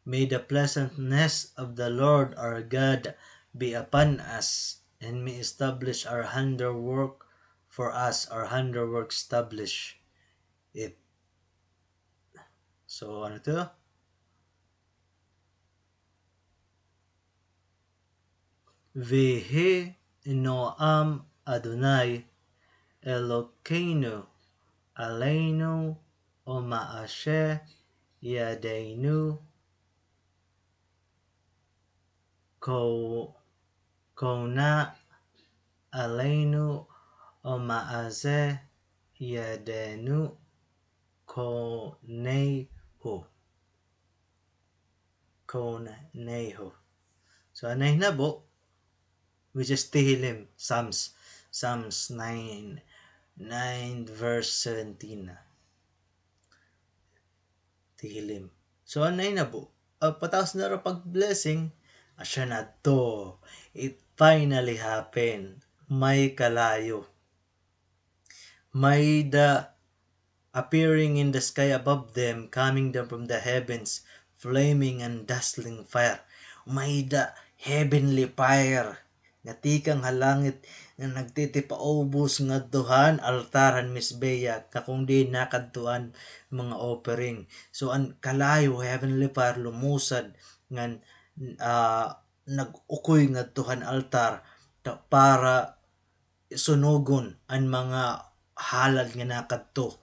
May the pleasantness of the Lord our God be upon us, and may establish our handiwork for us, our handiwork establish it. So ano to? Vehe Noam Adonai Elokeinu Aleinu Omaashe Yadeinu Kona Aleinu Omaaze Yadenu Koneho. So anay na bo, which is Tehillim, Psalms 9 verse 17. Tehillim. So anay na bo, pataos na ro pag blessing, asya na to. It finally happened. May kalayo. May the appearing in the sky above them, coming down from the heavens, flaming and dazzling fire. May the heavenly fire nga tikang halangit nga nagtitipaubos nga duhan altaran misbeya kakung di nakadtuan mga offering. So ang kalayo heavenly fire lumusad nga nag-ukoy nga duhan altar para sunugon ang mga halad nga nakadto.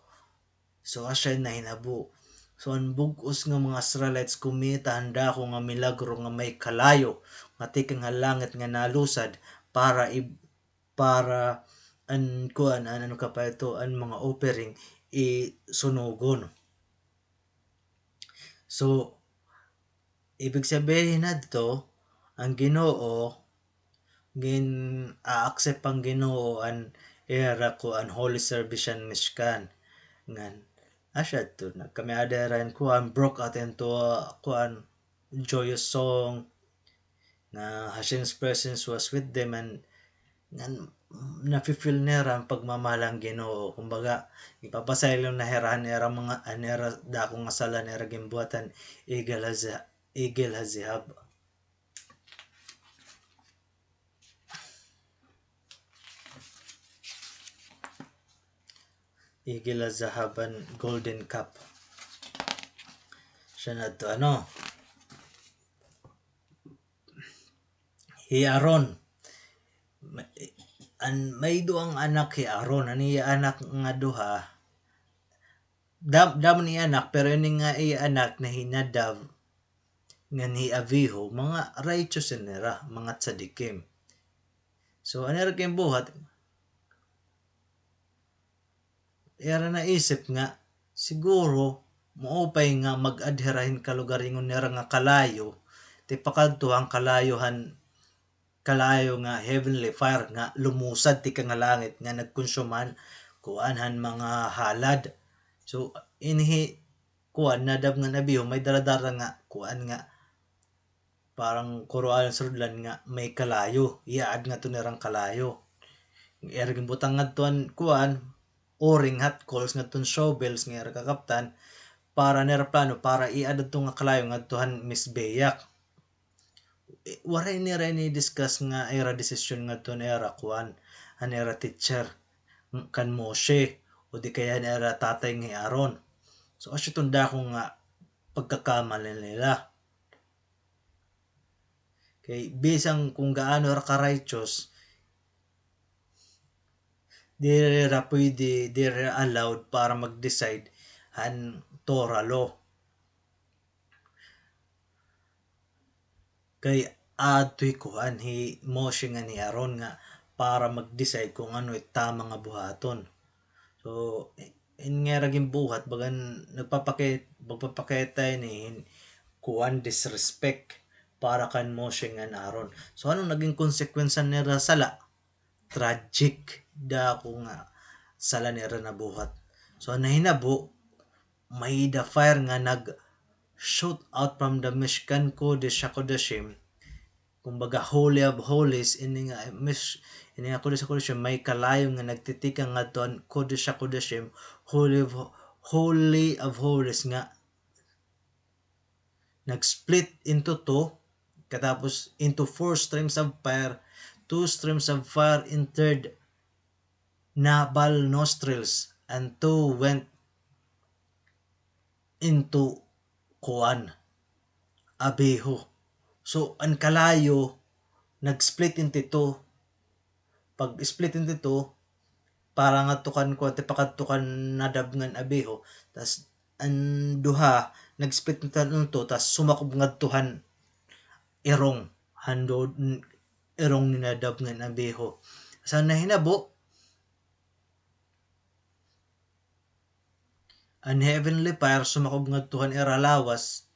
So asya na hinabo. So ang bugos nga mga Israelites kumita handa ko nga milagro nga may kalayo nga tikang halangit nga nalusad para ang kuan ano ka pa ito ang mga offering isunugon. So ibig sabihin nadto ang Ginoo accept ang Ginoo an era ko an holy service and Mishkan ngan asya to na kami adaran kuan broke out into kuan joyous song na Hashem's presence was with them, and nafe-feel nera ang pagmamahal ang Ginoo. Kumbaga ipapasaylo na herahan nera mga anera dako nga sala nera gimbuatan Igel Hazihab. Igel Hazahaban Golden Cup. Siya na to hi Aaron may duang anak hi Aaron, ani anak nga duha dam ni anak, pero ini nga anak na hinadav nga ni Avihu mga righteous nila, mga tzadikim. So anira kayong buhat era na isip nga siguro maupay nga mag-adherahin kalugaringon nira nga kalayo ti pakadto ang kalayo nga heavenly fire nga lumusad ti nga langit nga nagkonsuman kuanhan mga halad. So inhi kuan nadab nga nabiho may daradara nga kuan nga parang kuruan sudlan nga may kalayo, iaad nga to nirang kalayo. Ergin butang nga tuan kuan oring hot coals nga ton shovels nga era kakaptan para nera plano para iaad to nga kalayo nga tuhan Miss Beyak. Waray nira ni discuss nga era desisyon nga ton era kuan an era teacher kan Moshe o di kaya era tatay nga Aaron. So asyo tunda ko nga pagkakamali nila. Kay bisang kung gaano ra ka-righteous, di ra pwede, di ra allowed para mag-decide han Torah law. Kay atoy kuan hi Moshe nga ni Aaron nga para mag-decide kung ano tama nga buhaton. So in nga raging buhat bagan magpapakita ni kuan disrespect para kan Moshe nga Aaron. So anong naging konsekwensya nila sala? Tragic da ko nga sala nila nabuhat. So nahinabo may the fire nga nag shoot out from the Mishkan Kodesh HaKodeshim. Kumbaga Holy of Holies ini nga Kodesh HaKodeshim may kalayo nga nagtitika nga tuan Kodesh HaKodeshim Holy of Holies nga nag-split into two katapos into 4 streams of fire. 2 streams of fire entered Nabal nostrils and 2 went into kuan Abihu. So ang kalayo nag-split into 2. Pag split into 2 para nga tukan ko at pakatukan nadab ngan Abihu, tas ang duha nag-split into 2 tas sumakob ngadtuhan irong hando irong ni nadab ngan Abihu. Sa nahinabo an heavenly fire sumakob ngadtuhan era lawas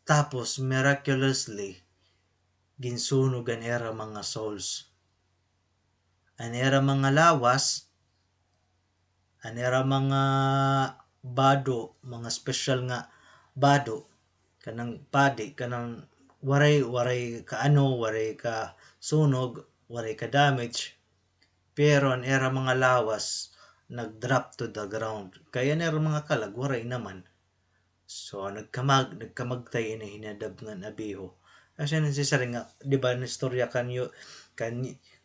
tapos miraculously ginsunog an era mga souls. An era mga lawas, an era mga bado, mga special nga bado kanang padi kanang waray ka sunog, waray ka damage, pero an era mga lawas nag-drop to the ground. Kaya an era mga kalag waray naman. So nagkamagtay ini hinadab ngan Abihu. Kasi necessary nga di ba na istorya kan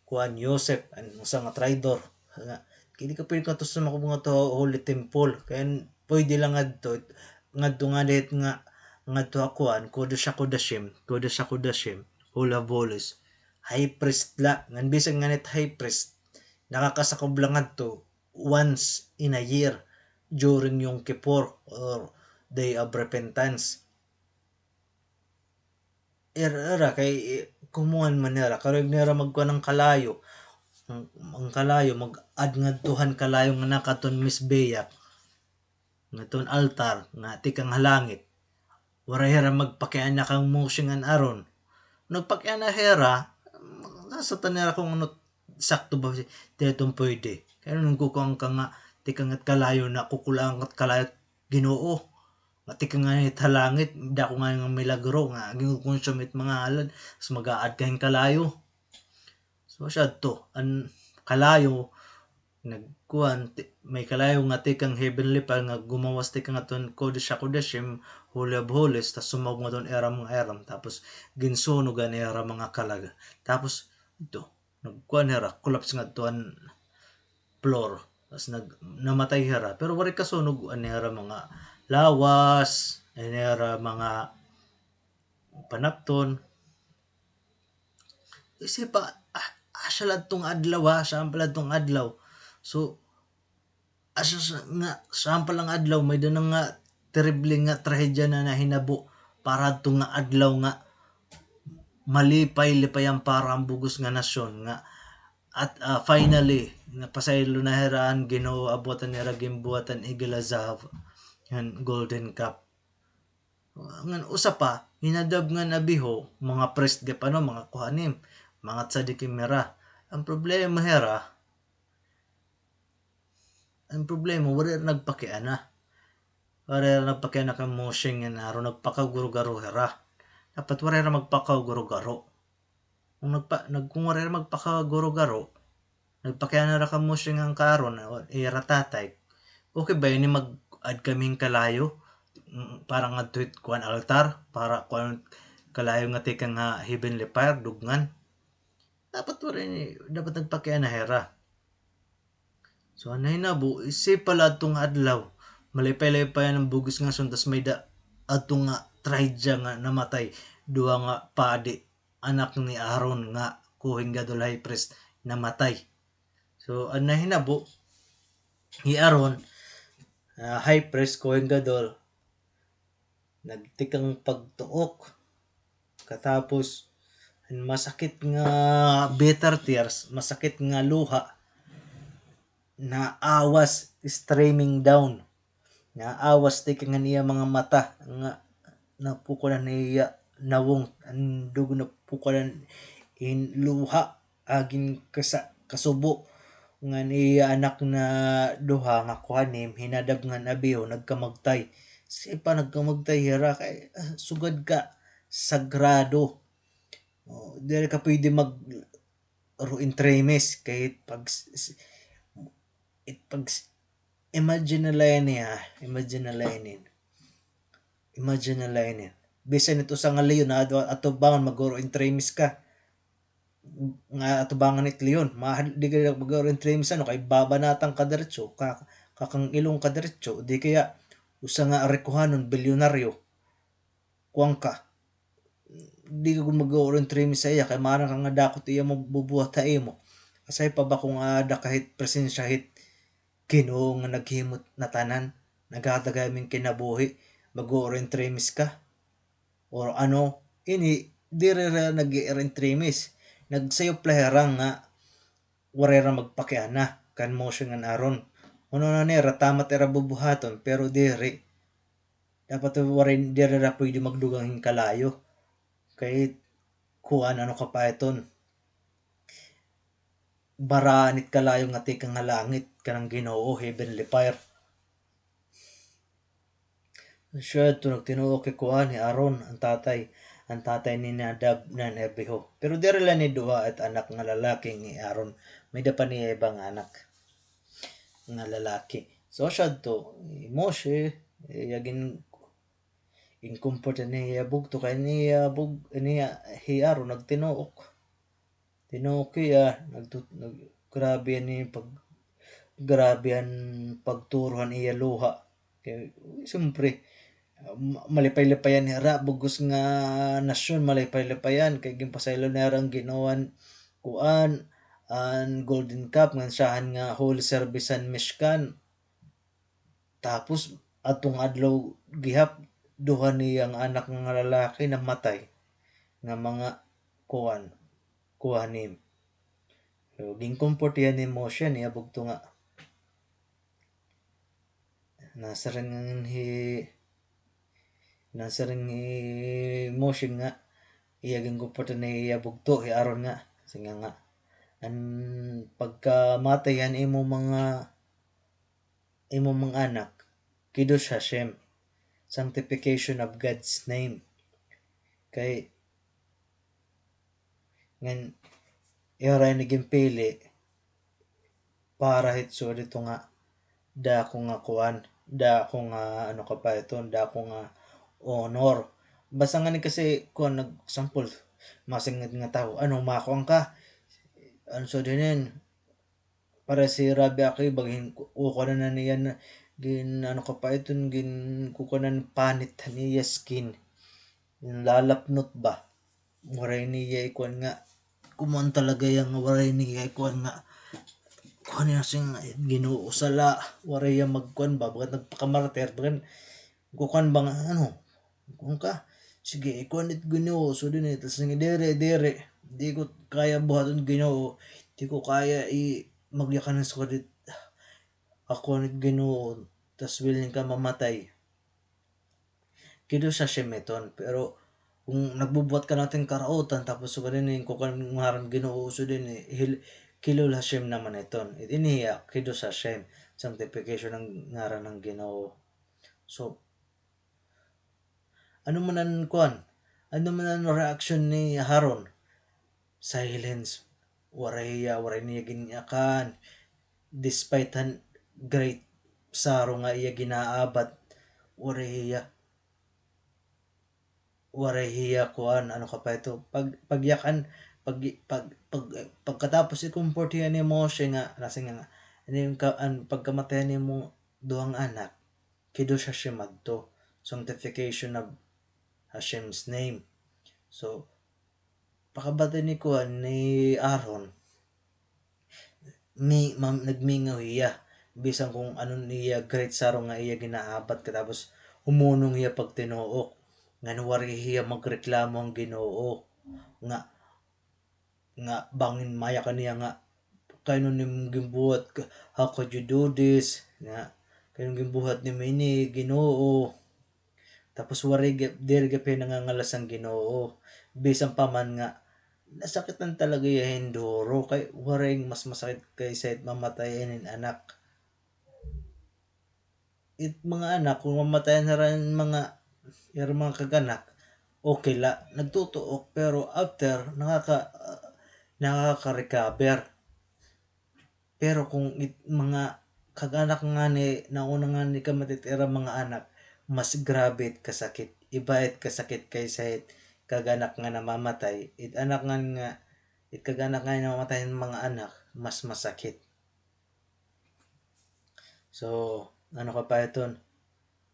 kuan Yosef ang usa nga traidor nga kini ka pwede ka to sa mga to holy temple kaya pwede lang adto nga det nga to kuan Kodesh HaKodeshim Holy of Holies high priest la ngan bisan nga net high priest nakakasakob lang adto once in a year during yung Kippur or Day of Repentance. Era kay kumuan man nera karog nera magkuan ng kalayo ang kalayo mag-ad ngadtuhan kalayo nga nakaton Miss Beyak ngaton altar nga tikang halangit waray hera magpakiana kang Moshe ngan Aaron nagpakiana hera nasa tanera kung ano sakto ba tetong pwede kaya nung kukang ka nga tikang at kalayo na kukulang at kalayo Ginoo Mati ka nga halangit, da ko nga nga milagro nga ginkonsumit mga halad, mas mag-aad kahing kalayo. So siya to, an kalayo nagkuan may kalayo nga tikang heavenly pa nga gumawas tikang aton Kodesh HaKodeshim Holy of Holies tas sumawag nga ton era mga eram tapos ginsunog an era mga kalaga. Tapos ito nagkuan hera collapse nga tuan floor tas namatay hera pero wari kasunog an era mga lawas era mga panapton isip pa asya ladtong adlaw sampal ladtong adlaw so asya nga sampal ang adlaw may danang nga terrible nga trahedya na nahinabo para adtong nga adlaw nga malipay-lipay ang parang bugos nga nasyon nga at finally nga pasaylo na heraan Ginoo abutan ni gimbuatan Igla Zahav yan golden cup ngan usa pa hinadab nga Abihu mga priest de pano mga kuhanim mga tzadikim mera ang problema hera wala nagpakiana kang Moshe nga Aaron nagpakaguro-garo hera dapat wala ra magpakagaro-garo. Kung wala ra magpakagaro-garo, nagpakiana ra ka mo siya nga karon ira tatay. Okay ba ini mag-add kaming kalayo? Para nga tuwit kuan altar para kuan kalayo nga tika nga heavenly fire dugngan. Dapat nagpakiana hera. So anay na bu isip pala atong adlaw. Malipay-lipay ang bugis nga son tas may da atong nga traidya nga namatay. Duha nga padi anak ni Aaron nga kuhing gadol high priest namatay. So anay na bu ni Aaron high priest kuhing gadol nagtikang pagtuok katapos masakit nga bitter tears, masakit nga luha na awas streaming down, na awas ti nga niya mga mata nga napukulan niya nawong ang dugo napukulan in luha agin kasubo nga niya anak na duha nga kuhanim hinadab nga nabiyo nagkamagtay sipa nagkamagtay hira kay sugad ka sagrado. Dili ka pwede mag ruin tremes kahit pag imagine na lainin bisan ito sa nga leon na ato bangon mag-oro in tremes ka nga ato bangon it leon di ka mag-oro in tremes ano kay babanatang ka diretso kakang ilong ka diretso di kaya usa nga rekuhanon bilyonaryo kuwang ka di ka mag-oro in tremes sa iya kay marang ka nga dakot iya mo bubuhat ta imo asay pa ba kung ada kahit presensya hit Ginoo nga naghimot na tanan naghatagay min kinabuhi mag-oro in tremes ka or ano ini dire ra nag-i-tremes nagsayop laherang nga warera magpakiana kan mo siya nga aron uno na ni ratamat era bubuhaton pero dire dapat waray dire ra pwede magdugang kalayo kahit kuan ano ka pa iton baranit kalayo nga tikang nga langit kanang Ginoo heavenly fire. Siya ito nagtinuo kay kuan ni Aaron ang tatay ni Nadab na Abihu. Pero diri lang ni duha at anak nga lalaki ni Aaron. May da pa niya ibang anak nga lalaki. So siya to Moshe yagin in comfort niya bugto kay niya hi Aaron nagtinuok. Tinuok ya grabe ni pagturuhan iya luha. Kay siyempre malipay-lipayan hera bugos nga nasyon malipay-lipayan kay ginpasaylo na ang ginoan kuan ang golden cup nga siyahan nga holy service and mishkan tapos atong adlaw gihap duha niyang anak nga lalaki namatay nga mga kuhanim. So gingkomfort yan ni Moshe niya bugto nga nasaran Moshe nga iya gingkomfort ni iya bugto hi Aaron nga singa nga ang pagkamatay yan imong mga anak Kiddush Hashem sanctification of God's name kay ngan iray naging pili para hitso dito nga dako nga kuan dako nga ano ka pa ito dako nga honor basta nga ni kasi kuan nag sample masingit nga tao ano makuan ka ano so dinin para si Rabbi Aki bagin kukunan na niya na gin ano ka pa ito gin kukunan panit niya skin yung lalapnot ba waray niya ikuan nga kuman talaga yung waray niya ikuan nga kuan niya sing Ginoo sala waray yung magkuan ba bagat nagpakamartir bagan kukuan ba nga ano kung ka sige ikuan it Ginoo so din tas dire di ko kaya buhaton Ginoo di ko kaya magyakan sa kadit ako ni Ginoo tas willing ka mamatay kido sa simeton pero kung nagbubuhat ka natin karautan tapos so ganin ko kan ngaran Ginoo so din kilul Hashem naman iton iniya kido sa Hashem sanctification ng ngaran ng Ginoo so ano man ang kuan Ano man ang reaction ni Haron? Silence. Waray niya ginyakan. Despite han great saro nga iya ginaabat, waray hiya kuan ano ka pa ito pagyakan pagkatapos ikomportihan ni Moshe nga lasing nga ano yung pagkamatayan ni mo duhang anak kiddush Hashem adto sanctification of Hashem's name. So pakabata ni kuan ni Aaron nagmingaw iya bisan kung ano niya great saro nga iya ginaabat katapos humunong iya pag tinuok nga wari iya magreklamo ang Ginoo nga bangin maya kaniya nga kayo nim gimbuhat how could you do this nga kayo gimbuhat ni ini Ginoo tapos wari diri gapay nangangalas ang Ginoo bisan pa man nga nasakitan talaga yung hinduro kay waring mas masakit kaysa mamatayin ng anak mga anak kung mamatayan na rin mga kaganak okay la nagtutuok pero after nakaka-recover pero kung mga kaganak nga ni nauna nga ni kamatitira mga anak mas grabe kasakit ibait kasakit kaysa kaganak nga namamatay kaganak nga namamatay ng mga anak mas masakit. So ano ka pa iton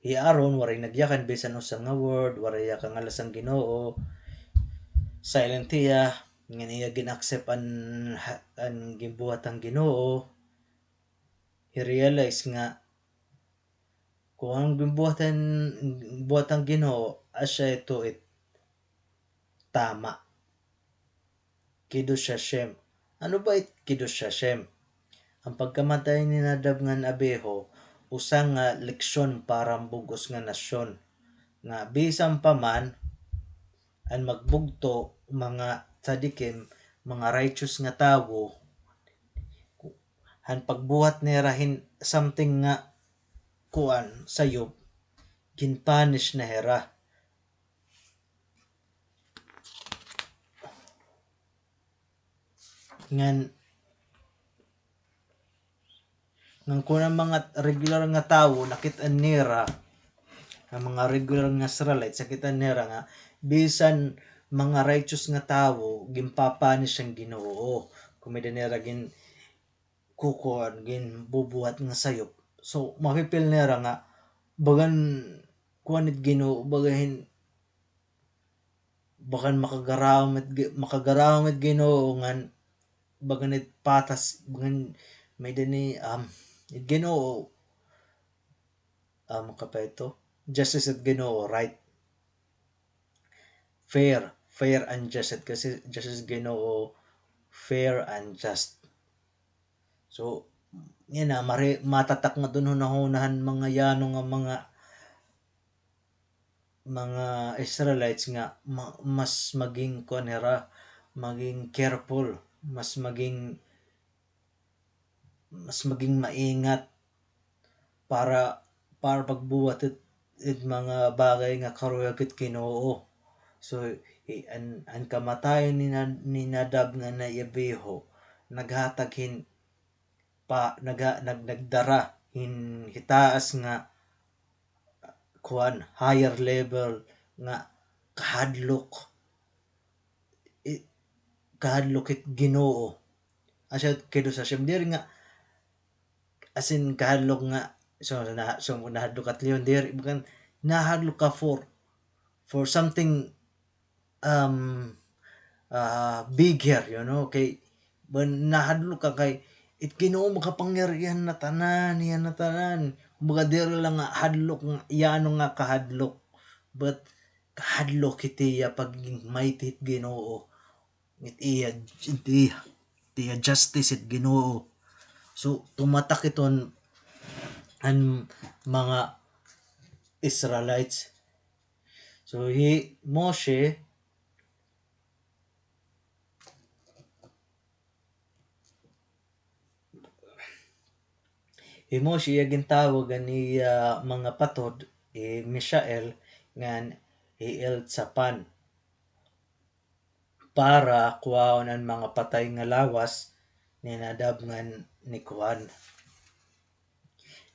Aaron waray nagyakan bisan usa nga word waray kang alas ang Ginoo silent iya nga niya gin-accept ang gibuhat ang Ginoo he realize nga kung ang buhat ang Ginoo asya ito tama kiddush Hashem ano ba kiddush Hashem ang pagkamatay ni Nadab nga Abihu usa nga leksyon para bugos nga nasyon nga bisan pa man ang magbugto mga tzadikim mga righteous nga tawo han pagbuhat ni rahin something nga kuan sayop ginpunish na hera ngan kung ang mga regular nga tawo nakit-an nira ang mga regular nga Israelites nakit-an nira nga bisan mga righteous nga tawo ginpapunish ang Ginoo kung may nira gin kukuan gin bubuhat nga sayop so mapipil nira nga bagan kuanit Ginoo bagahin bagan makagaramit Ginoo ngan baganit patas bagan may dini Ginoo ka pa ito justice at Ginoo right fair and just kasi justice Ginoo fair and just so yan na matatak nga dun hunahunahan mga yano nga mga Israelites nga mas maging kuanera maging careful mas maging maingat para pagbuhat it mga bagay nga karuyagit Ginoo so ang kamatayon ni Nadab nga na Abihu naghatag nagdara hitaas nga kuan higher level nga kahadlok it Ginoo asya kiddush Hashem diri nga asin kahadlok nga so nahadlok at leon diri bukan nahadlok ka for something bigger you know kay nahadlok ka kay it Ginoo makapangyarihan na tanan yan na tanan kumbaga diri lang nga hadlok nga iyano nga kahadlok but kahadlok itiya pagiging mighty it Ginoo itiya justice it Ginoo so tumatak iton ang mga Israelites so Moshe siya gintawag ani mga patod Mishael ngan Elzapan para kuhaon ang mga patay nga lawas ninadabngan ni kuan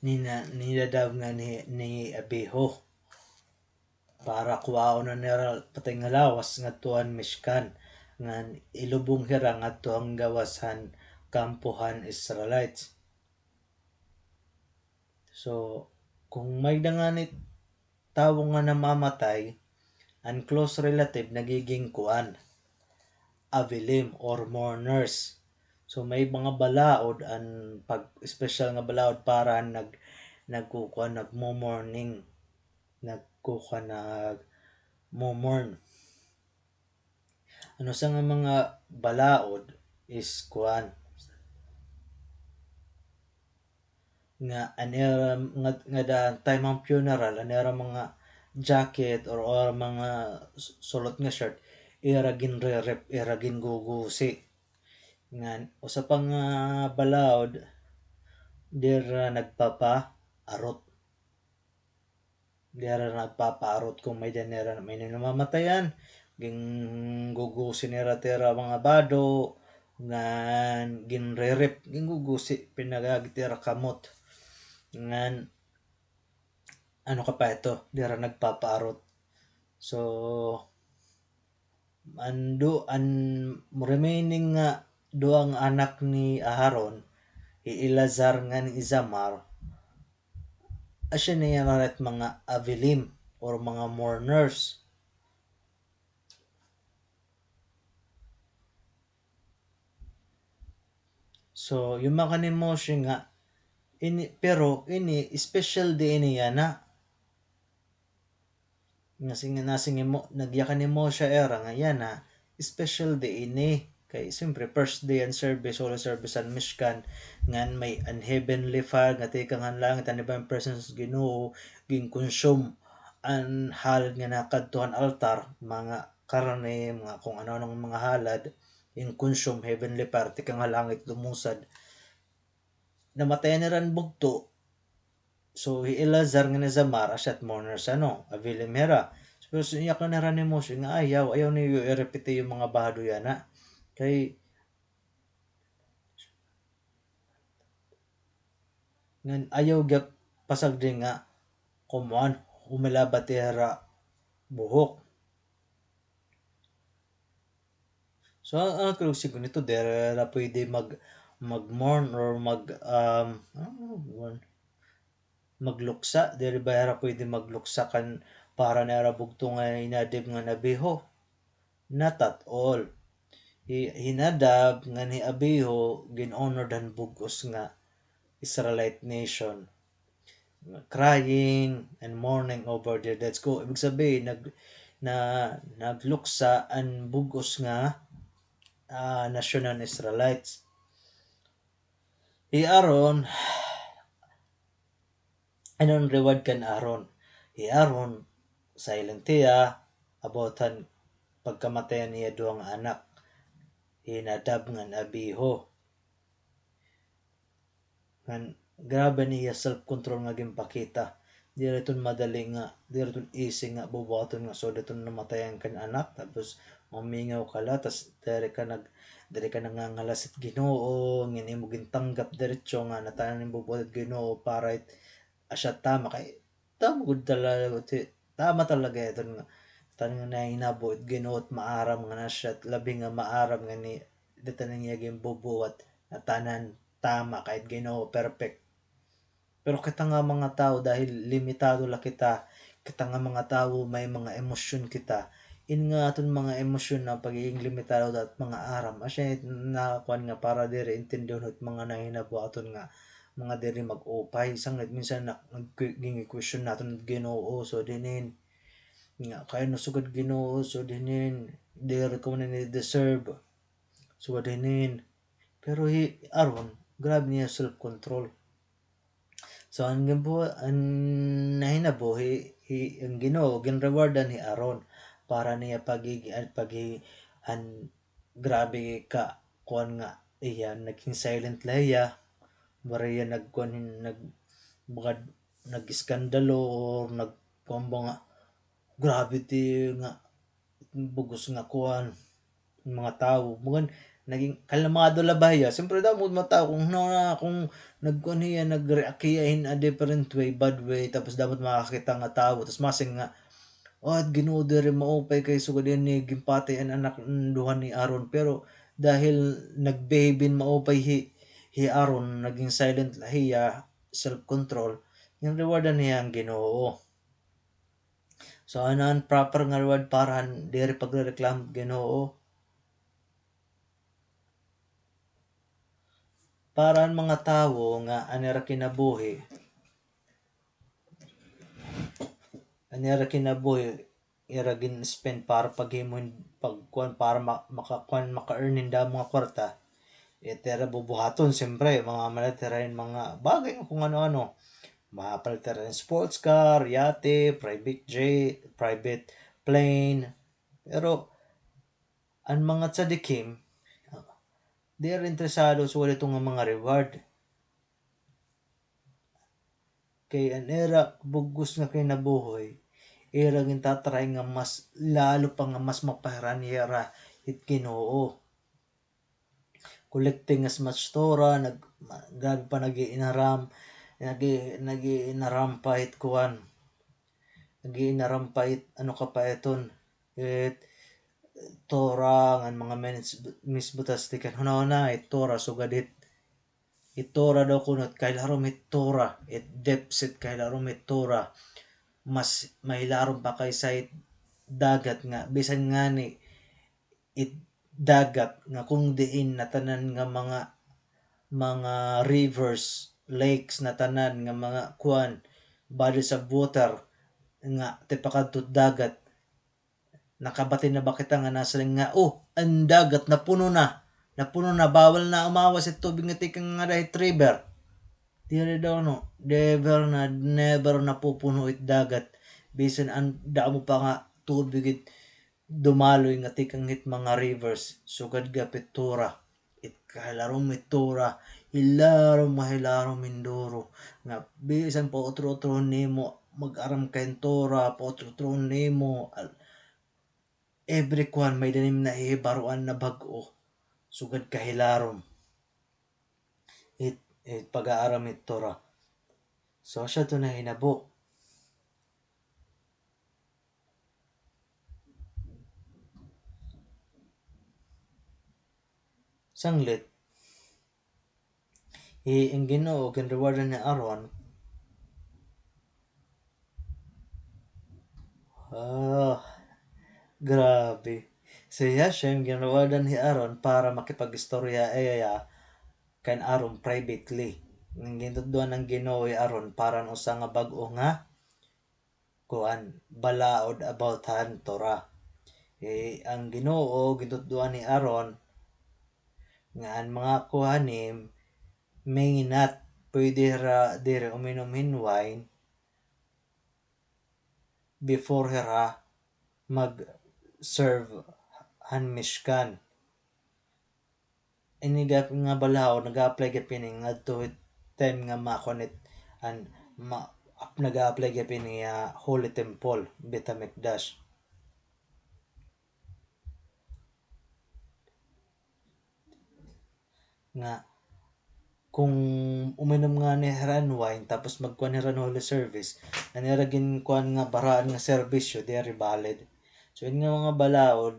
ninadabngan ni Abiho para kuhaon na nila patay nga lawas ngadtuan Mishkan nga ilubong hira ngadto ang gawasan kampuhan Israelites. So kung may danganit tawo nga namamatay, ang close relative nagiging kuan Avilim or mourners. So may mga balaod ang pag special nga balaod para nagkukuan nagmo-mourning nagkukuan nag-mourn. Ano sa nga mga balaod is kuan nga anira nga da time ang funeral anira mga jacket or mga sulot nga shirt ira ginre-rep ira gingugusi nga usa pa nga balaod dira nagpapaarot dira nagpapaarot kung may danira may namamatayan ging gugusi nira tira mga bado nga ginre-rep gingugusi pinagagi tira kamot ngan ano ka pa ito dira nagpapaarot so ang remaining nga duang anak ni Aharon Elazar nga ni Izamar asya niya narat mga avilim or mga mourners. So yung mga kanimo siya nga ini pero ini special day niya na nasing mo nagyakan nimo siya era nga yan na special day ini kay siyempre first day and service holy service and Mishkan ngan may an heavenly fire nga tikang ang langit and divine presence Ginoo ging consume ang halad nga nakadtuhan altar mga karne mga kung ano nang mga halad in consume heavenly fire tikang ang langit lumusad namatayan ni ran bugto so Elazar nga nazamar asyat mourners ano avilim hera pero iyak na naran mo siya nga ayaw niyo i-repeat yung mga bahado yana kay ngan ayaw gyud pasagdi nga kumuan humilabot era buhok so ang tulog siguro nito dere na pwede mag-mourn or magluksa dere ba era pwede magluksa kan para na era bugto nga inadib nga nabiho not at all hinadab nga ni Abiho gin-honor dan bugos nga Israelite nation crying and mourning over their deaths ko ibig sabihin nagluksa ang bugos nga nasyon ng Israelites Aaron anong reward kan Aaron Aaron silent siya about pagkamatayan niya duang anak hinadab nga Abiho ngan grabe niya self-control nga ginpakita dili ton madali nga dili ton easy nga bubuhaton nga so daton namatayan kan anak tapos mamingaw ka la tas diri ka nangangalasit Ginoo ngin imo gintanggap diretso nga natanan nimo bubuhat Ginoo para asya tama kay tama talaga ito nga tanong na hinabuot Ginoo at maaram nga na siya labi nga maaram nga ni dito na niya ginbubuhat na tanan tama kahit Ginoo perfect pero kita nga mga tao dahil limitado la kita nga mga tao may mga emosyon kita in nga aton mga emosyon na pagiging limitado at mga aram asya nakakuan nga para diri intindihon at mga nahinabuaton nga mga diri mag-upay sanglit minsan naging question naton Ginoo so dinin nga kay nasugod Ginoo so dinin diri ko na ni deserve so dinin pero aron grabe niya self control so ang nahinabo ang Ginoo ginrewardan ni Aaron para niya an grabe ka kuan nga iya naging silent laya Maria nagkuan bugad nag-iskandalo or nagkombo nga grabe ti nga bugos nga kuan mga tao bukan naging kalmado labaya siyempre daw mo mga tao kung na kung nagkuan niya nagreact in a different way bad way tapos dapat makakita nga tao tapos masing nga at Ginoo diri maupay kay sugad ni gimpatay ang anak duha ni Aaron pero dahil nagbehave maupay hi Aaron naging silent lahiya self control yung rewardan niya ang Ginoo. So anan proper nga reward para diri pagrereklamo Ginoo para ang mga tawo nga anira kinabuhi ira gin-spend para paghimon pagkuan para makakuan maka-earn da mga kwarta tira bubuhaton siyempre mga malatiran mga bagay kung ano-ano mapalitan sports car, yate, private jet, private plane pero ang mga tzadikim di rin interesado sa itong mga reward kay an era bugos nga kinabuhi era gintatry nga mas lalo pa nga mas mapahiran era it Ginoo collecting as much Torah grabe pa nagiinaram pa it kuan nagiinaram pa it ano ka pa iton it Torah nga mga misbutastikan hunahuna it Torah sugad it Torah daw kunot kay larom it Torah it depths kay larom it Torah mas mahilarom pa kaysa it dagat nga bisan nga ni it dagat nga kung diin natanan nga mga rivers lakes na tanan nga mga kuan bodies of water nga tipakadtot dagat nakabati na ba kita nga nasa nga ang dagat napuno na bawal na umawas sa tubig nga tikang nga dahit river dili daw no never napupuno it dagat bisan ang damo pa nga tubig it dumaloy nga tikang hit mga rivers sugad gapit Torah it kahilarom it Torah hilarom mindoro nga bisan pa otro nimo mag-aram kay Torah pa otro nimo every kwan may danim na ibaruan na bag-o sugad kahilarom it pag-aaram it Torah so siya to na hinabo sanglit ang Ginoo kan rewardan ni Aaron grabe so Hashem ginawadan ni Aaron para makipagistorya kan Aaron privately ng gintuduan ng Ginoo Aaron para usa nga bag-o nga kuan balaod about han Torah ang Ginoo gintuduan ni Aaron nga ang mga kuhanim may not pwede ra dire uminom in wine before hera mag-serve han Mishkan ini nga balahaw nag-apply gapin ngadto time nga makonit an nag-apply gapin ni Holy Temple Beit HaMikdash nga kung uminom nga ni Heran wine tapos magkuan ni Heran Holy Service anira gin kuan nga baraan nga serbisyo diri valid so yun nga mga balaod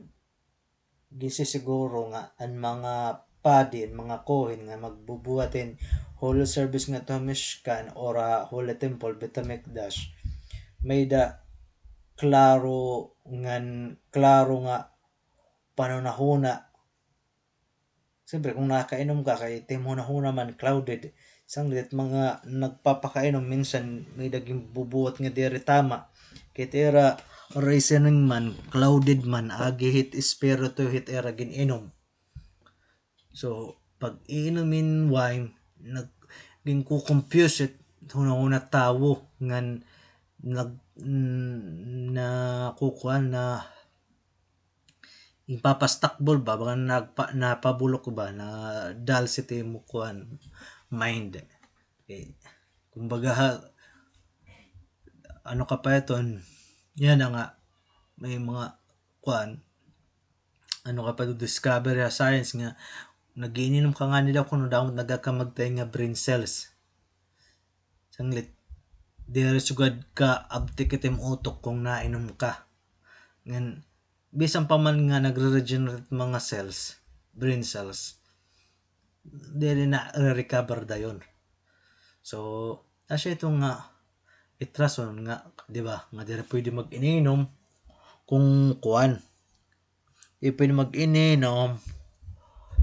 gisisiguro nga ang mga padi ang mga kohen nga magbubuhatin Holy Service nga to Mishkan or Holy Temple Beit HaMikdash may da klaro nga panunahuna siyempre kung nakainom ka kay timuna-huna man clouded sanglit mga nagpapakainom minsan may daging bubuhat nga diri tama kay tira reasoning man clouded man agi hit espiritu hit era gininom so pag iinumin wine naging ko confuse it hunahuna tawo ngan na kukuan na ipapastakbol ba baka napabulok ba na dal city mo kuan mind kumbaga ano ka pa iton yan nga may mga kuan ano ka pa discovery sa science nga nagiinom ka nga nila kung daw nagakamagtay nga brain cells sanglit diri sugad ka abtik itim utok kung nainom ka ngan bisan pa man nga nagre-regenerate mga cells brain cells dili na recover dayon so asya ito nga itrason nga di ba nga dili pwede mag-ininom kung kuan di pwede mag-ininom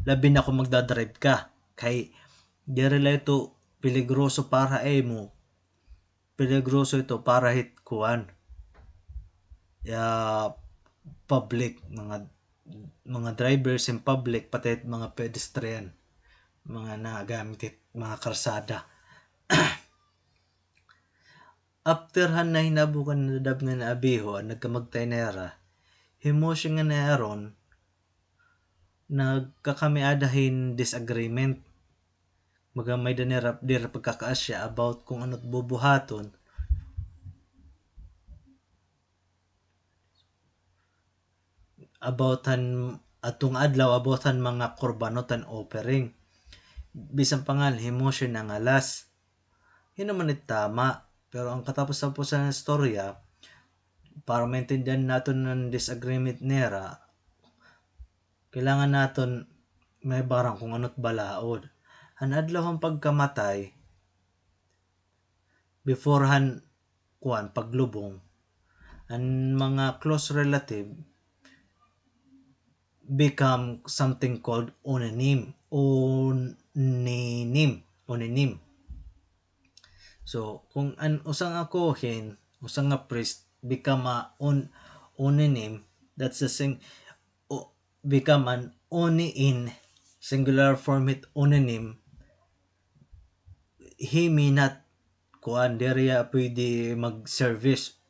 labi na kung magdadrive ka kay diri la ito peligroso para mo peligroso ito para hit kuan ya public mga drivers in public pati mga pedestrian mga nagamit mga karsada after han na hinabukan na dab nga naabiho nagkamagtay nera himo siya nga naron nagkakamiadahin disagreement magamay da nera dira pagkakaasya about kung ano't bubuhaton aboutan atong adlaw aboutan mga kurbanotan offering bisan pangal himo siya nangalas yun naman tama pero ang katapos-tapusan ng storya para maintindihan natin ng disagreement nera kailangan natin may barang kung ano't balaod ang adlaw ang pagkamatay beforehand kuan paglubong ang mga close relative become something called onanim. So kung an usang akohin usang nga priest become a onanim that's the same become an oni in singular form it onanim he may not kuan deriya pwede mag-service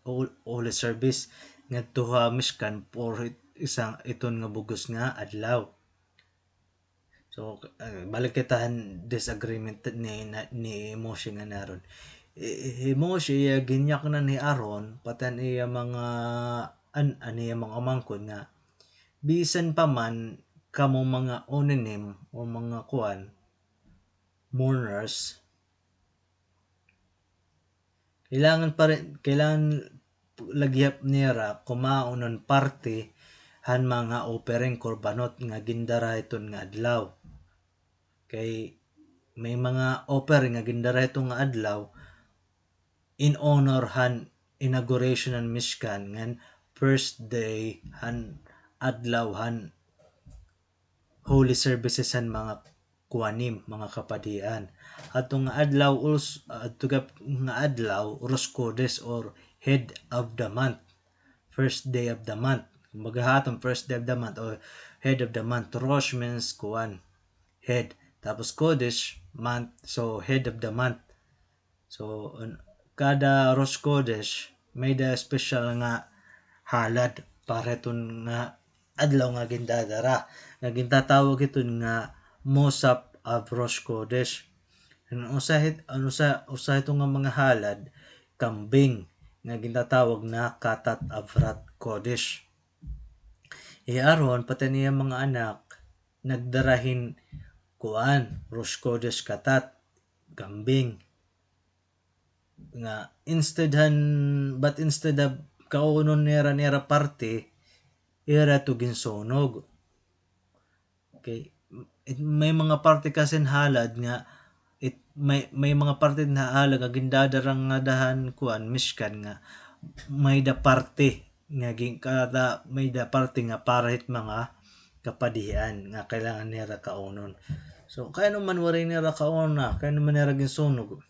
holy service ngadto ha miskan for isang iton nga bugos nga adlaw so balik kitahan disagreement ni Moshe nga naron Moshe iya ginyak na ni Aaron patan iya mga iya mga umangkon nga bisan pa man kamo mga onanim o mga kuan mourners kailangan lagyap nira kumaunon parte han mga offering korbanot nga gindara iton nga adlaw kay may mga offering nga gindara iton nga adlaw in honor han inauguration ng Mishkan ngan first day han adlaw han holy services han mga kuanim mga kapadian atong adlaw nga adlaw Rosh Chodesh or head of the month first day of the month kumbaga hatong first day of the month or head of the month Rosh means kuan head tapos Chodesh month so head of the month so kada Rosh Chodesh may da special nga halad para iton nga adlaw nga gindadara nga gintatawag iton nga Mosap of Rosh Chodesh usa ito nga mga halad kambing nga ginatawag na Katat Avrat Kodesh aron pati niya mga anak nagdarahin kuan Rosh Chodesh Katat kambing nga instead of kaunon nera parte era to ginsunog okay may mga parte kasi halad nga may mga parte na halad nga gindadarang nga dahan kuan Mishkan nga may da parte nga kada may da parte nga para hit mga kapadihan nga kailangan nera kaunon so kaya naman waray nera kauna kaya naman nera ginsunog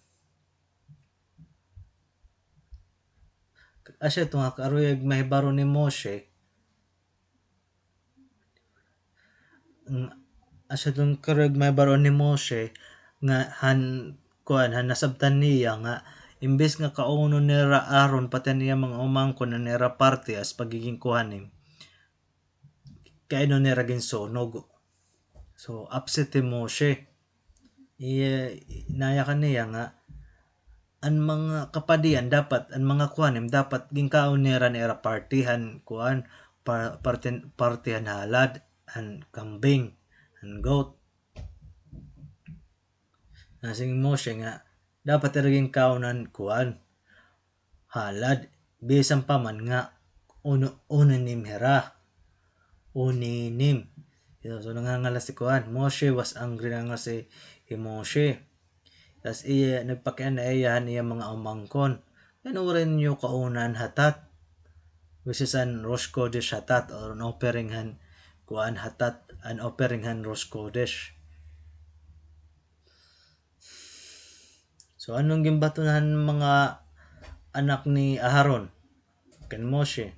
asya ito nga karuyag mahibaro ni Moshe asya itong karuyag mahibaro ni Moshe nga han nasabtan niya nga imbes nga kauno nera Aaron pati niya mga umangkon na nera parte as pagiging kuhanim kaya no nera ginsunog so upset ni Moshe naya kaniya nga ang mga kapadian dapat ang mga kuhanim dapat ginkaon nera partihan kuan partihan halad and kambing and goat. Nasing Moshe nga dapat iraging kaunan kuan halad bisan pa man nga unanim hera uninim. So nangangala si kuan Moshe was angry nga si Moshe. Tas iya nagpakian na iyahan iya mga umangkon. Ano rin nyo kaunan hatat? Which is an Rosh Kodesh hatat or an offering han kuan hatat an offering han Rosh Kodesh. So anong gimbatunan mga anak ni Aharon ken Moshe?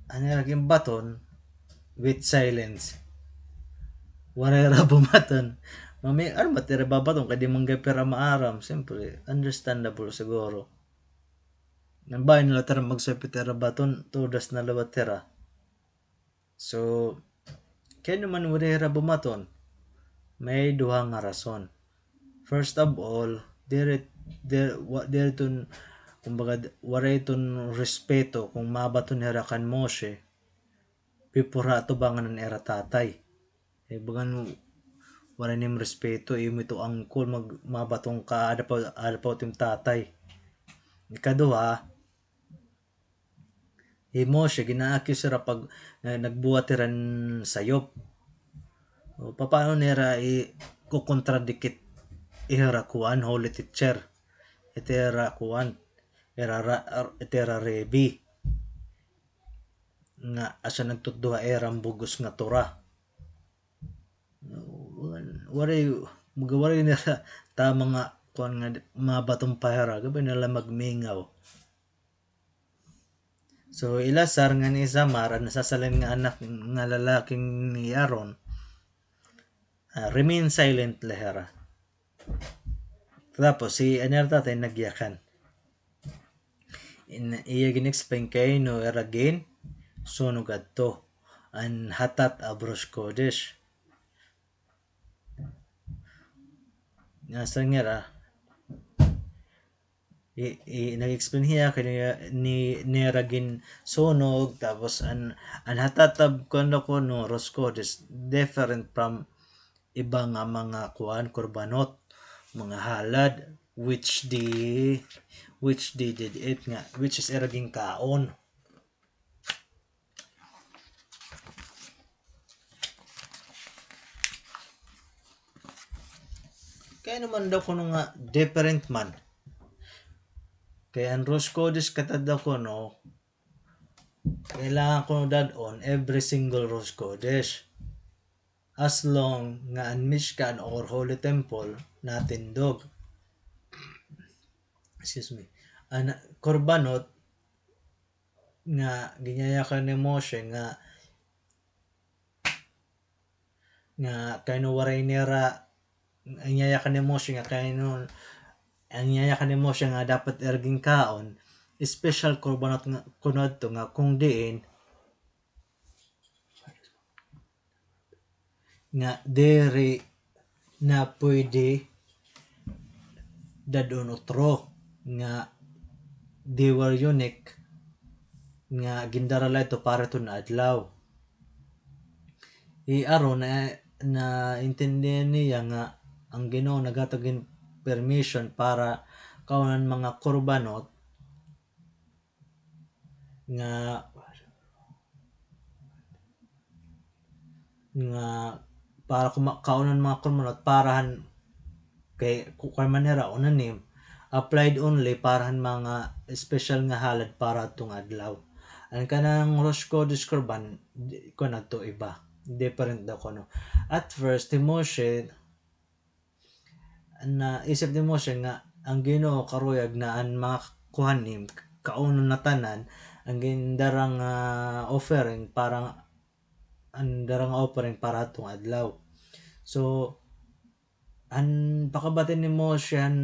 Ano naging baton with silence. Wala ra bumaton. Mami, ano matira babaton kadi manggay pera maaram. Siyempre, understandable siguro. Nambay nila tara magsapitera baton, tudas na lawatera. So, kaya naman wala ra bumaton. May duha nga rason. First of all, there ton kumbaga waray ton respeto kung mabaton hera kan Moshe. Pipura to bangan era tatay. Bagan wala nim respeto imo ito angkol mabatong ka ada pa tim tatay. Ikaduha, Moshe gina-accuse ra pag nagbuhat ran sayop. O paano nera kukontradikit ihara kuan holy teacher. Itera kuan itera rebi nga asa nagtudduha erang bugos nga Torah. Waray nila tama nga kuan nga mabatong pahera gabay nila magmingaw. So Ilasar nga ni Isamar ang nasasalin nga anak nga lalaking ni Aaron remain silent lehera. Tapos si anyar tatay nagyakan. Iya gin-explain kay no eragin sunog adto an hatat abrosh kodesh. Nasa nga nag-explain hiya kay ni ragin sunog tapos an hatatab kono Rosh Kodesh different from iba nga mga kuan korbanot mga halad which they did it nga which is eraging kaon. Kaya naman daw kuno nga different man. Kaya ang Rosh Kodesh katad ako no, kailangan ko dadon every single Rosh Kodesh. As long nga ang Mishkan or Holy Temple natindog. Excuse me. Ang korbanot nga ginyayakan ni Moshe nga kayno waray nera ang yayakan ni Moshe nga kayno ang yayakan ni Moshe nga dapat erging kaon special korbanot nga kunad to nga kung diin nga dere na pwede dadon otro nga they were unique nga gindarala ito para to na adlaw. Aron na intindihan niya nga ang Ginoo nagatagin permission para kaunan mga korbanot nga para kaunan mga korbanot parahan kay kung manera unanim applied only parahan mga special nga halad para tong adlaw. Ang kanang Rosh Kodesh korban ko na to iba different daw ko no. At first Moshe na isip ni Moshe nga ang Ginoo karuyag na ang mga kuhanim kaunon na tanan ang gindarang offering parang ang darang offering para atong adlaw. So ang pakabatin ni Moshe ang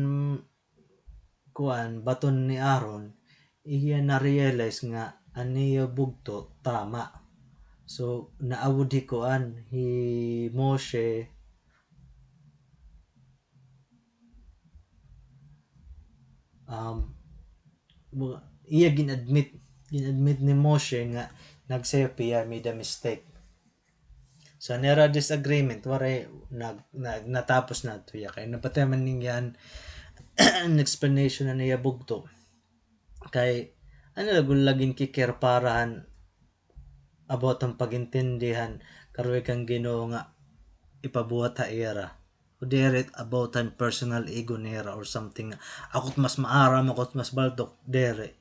kuan baton ni Aaron iya na realize nga aniya bugto tama. So naawod kuan Moshe iya ginadmit ni Moshe nga nagsayo piya made a mistake. So nera disagreement waray natapos na to ya kay napatay man ning yan an explanation na niya bugto kay ano laging kikirparahan about ang pagintindihan karoy kang Ginoo nga ipabuhat ha era o deret about an personal ego nera or something ako't mas maaram ako't mas baltok dere.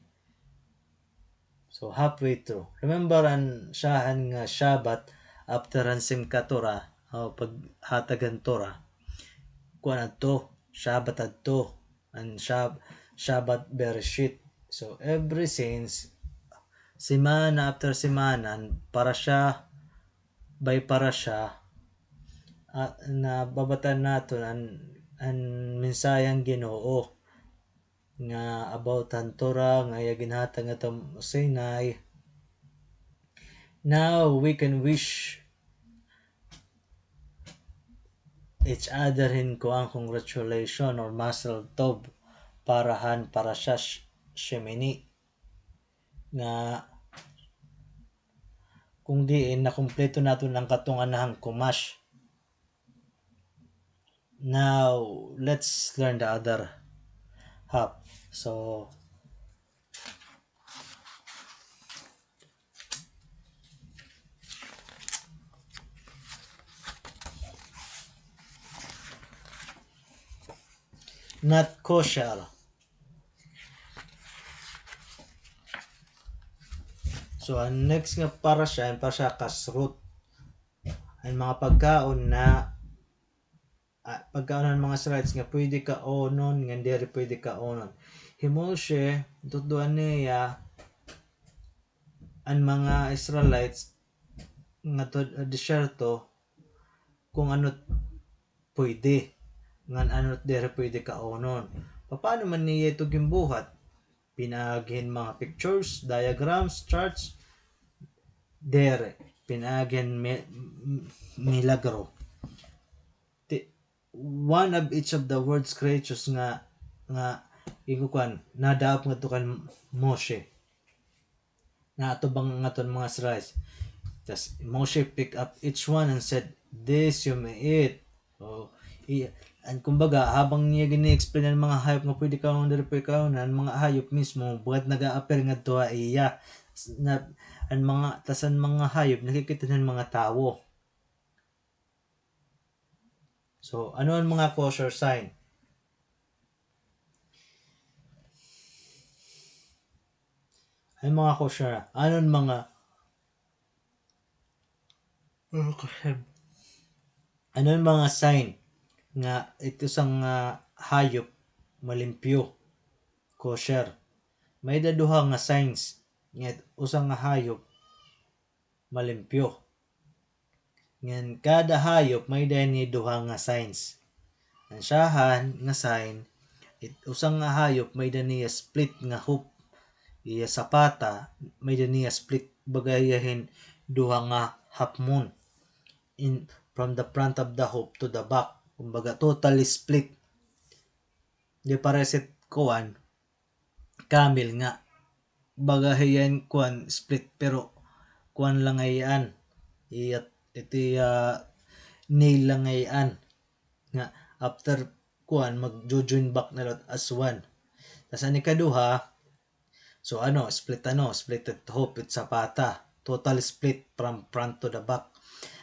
So halfway through remember an siyahan nga Shabbat after an Simchat Torah o paghatagan Torah kuan adto Shabbat adto an Shabbat Bereshit. So every since semana after semana para siya by para siya na babatan nato an mensaheng Ginoo nga about ang Torah nga iya ginhatag nga Sinai. Now we can wish each other hin ko ang congratulation or Mazel Tov parahan para siya Shemini nga kung diin na kumpleto nato ng katunganahang kumash. Now let's learn the other half. So not kosher. So ang next nga para siya kasrut. Ang mga pagkaon na pagkaon ng mga Israelites nga pwede ka onon nga diri pwede ka onon. Himoshe tutuan niya ang mga Israelites nga to desierto kung ano pwede nga ano diri pwede ka onon. Paano man niya ito gimbuhat? Pinaghin mga pictures, diagrams, charts, dere pinaghin milagro. One of each of the words creatures nga ikukuan nadaap nga to kan Moshe na ato bang ngaton mga Israelites. Just Moshe picked up each one and said, "This you may eat." So, and kumbaga habang niya gini-explain ang mga hayop nga pwede ka diri pwede ka ang mga hayop mismo buhat naga-appear nga tuwa iya na ang mga tasan mga hayop nakikita ng mga tao. So ano ang mga kosher sign? Ang mga kosher ano ang mga ano ang mga sign nga ito sang hayop malimpyo kosher? May daduha nga signs nga usang nga hayop malimpyo. Ngan kada hayop may ni duha nga signs. Ang siyahan nga sign usang nga hayop may niya split nga hoop. Iya sapata may niya split bagayahin duha nga half moon in from the front of the hoop to the back. Kumbaga totally split. Di pareset kuan camel nga bagahayan kuan split pero kuan lang ayan iti nail lang ayan nga after kuan mag-join back na lot as one. Tas ani kaduha so split at hope it sapata total split from front to the back.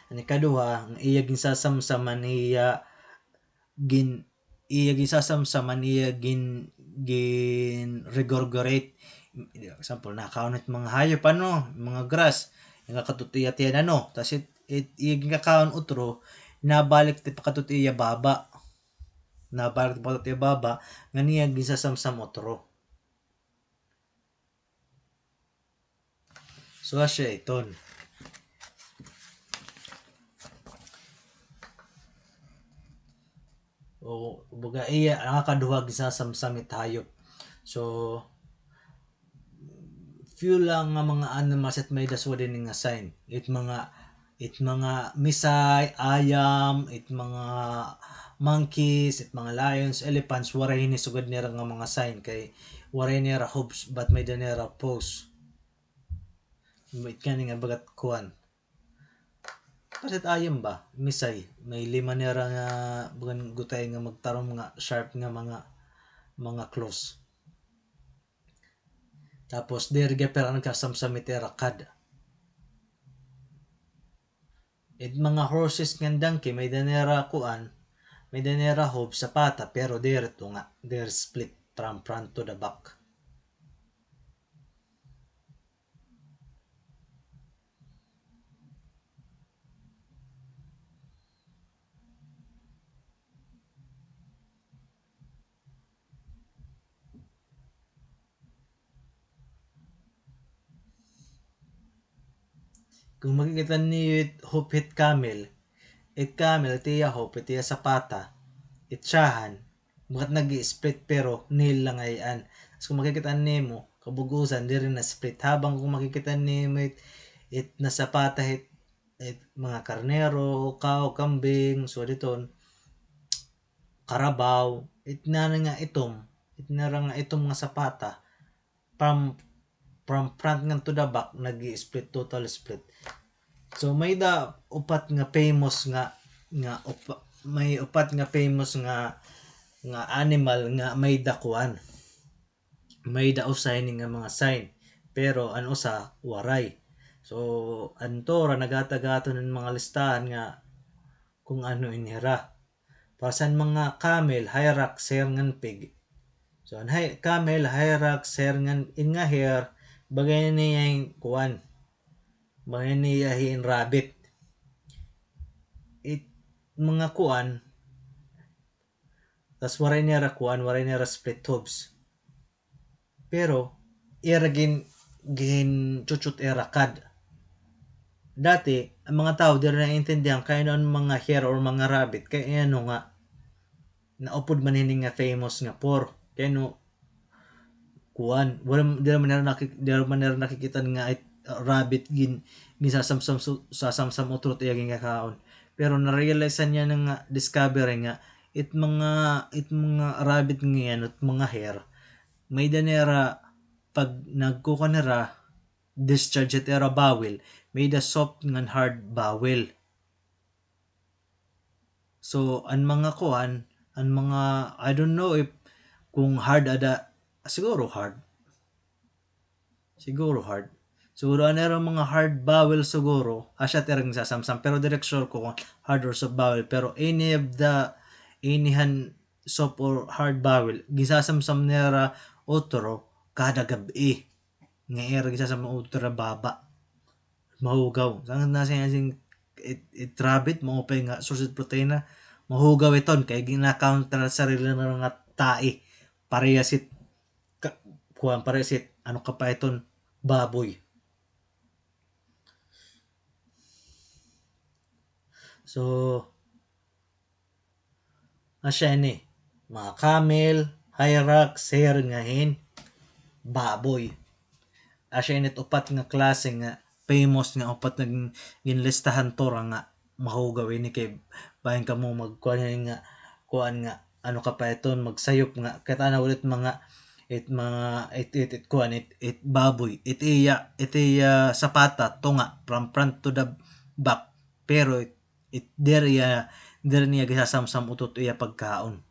Ani kaduha ang iya ginsasamsaman iya gisasamsaman iya gin regurgitate. Example nakaunit mga hayop mga grass nga katutiyatiyan tas iya gingakaon utro nabalik ti pakatutiya baba nga niya gisasamsam utro. So asya iton. O buga iya ang kaduha gisasamsam hayop. So few lang nga mga animals at may daswa din nga sign. It mga misay, ayam, it mga monkeys, it mga lions, elephants, waray ni sugad nira nga mga sign kay waray nira hooves but may nira pose. May kani nga bagat kuan. Pasit ayam ba? Misay. May lima nira nga bukan gutay nga magtarom nga sharp nga mga close. Tapos diri gyapon ang kasamsamit rakad. It mga horses nga donkey may danera kuan, may danera hob sa pata pero diri to nga, diri split from front to the back. Kung makikita ni hoop hit camel, it camel tiya hoop tiya sa pata, itsahan, bagat nag-split pero nil lang ayan. So kung makikita nimo kabugusan diri na split habang kung makikita nimo it nasa pata it mga karnero, cow, kambing, so diton karabaw, it na nga itom nga sapata from front nga to the back nag-split total split. So may da upat nga famous nga may upat nga famous nga animal nga may dakuan. May da usay nga mga sign pero an usa waray. So anto ra nagata-gaton ng mga listahan nga kung ano inira. Pasan mga camel, hyrax, ngan pig. So an camel, hyrax, ngan in nga hair bagay niya yung kuan. Bagay niya yung rabbit. It mga kuan tas waray niya ra kuan, waray niya ra split hooves. Pero ira gin chuchut era kad. Dati ang mga tao di na intindihan kay ano mga hare or mga rabbit kay ano nga naupod man hini nga famous nga por kay no kuan wala di man nila nakikita nga rabbit sasamsam utrot iya gingakaon pero na-realize niya nga discovery nga it mga rabbit ngayon at mga hare may danera pag nagkuka nira discharge it era bowel may da soft ngan hard bowel. So ang mga kuan ang mga I don't know if kung hard ada siguro hard siguro ano mga hard bowel siguro asya terang sasamsam pero direct sure ko kung hard or soft bowel pero any of the inihan soft or hard bowel gisasamsam nera otro kada gabi nga era gisasam otro baba mahugaw sang nasa sing it rabbit mo pa nga source of protein na mahugaw iton kay gina-counter sarili na nga tae parehasit kuan parehasit ano ka pa iton baboy. So asya ni mga camel, hyrax, hare ngahin baboy. Asya init upat nga klase nga famous nga upat nga ginlistahan to ra nga mahugaw ini kay bahin ka mo magkuan nga kuan nga ano ka pa iton magsayop nga katana ulit mga kuan it baboy it iya sapata tunga from front to the back pero it dere niya gisasamsam utot iya pagkaon.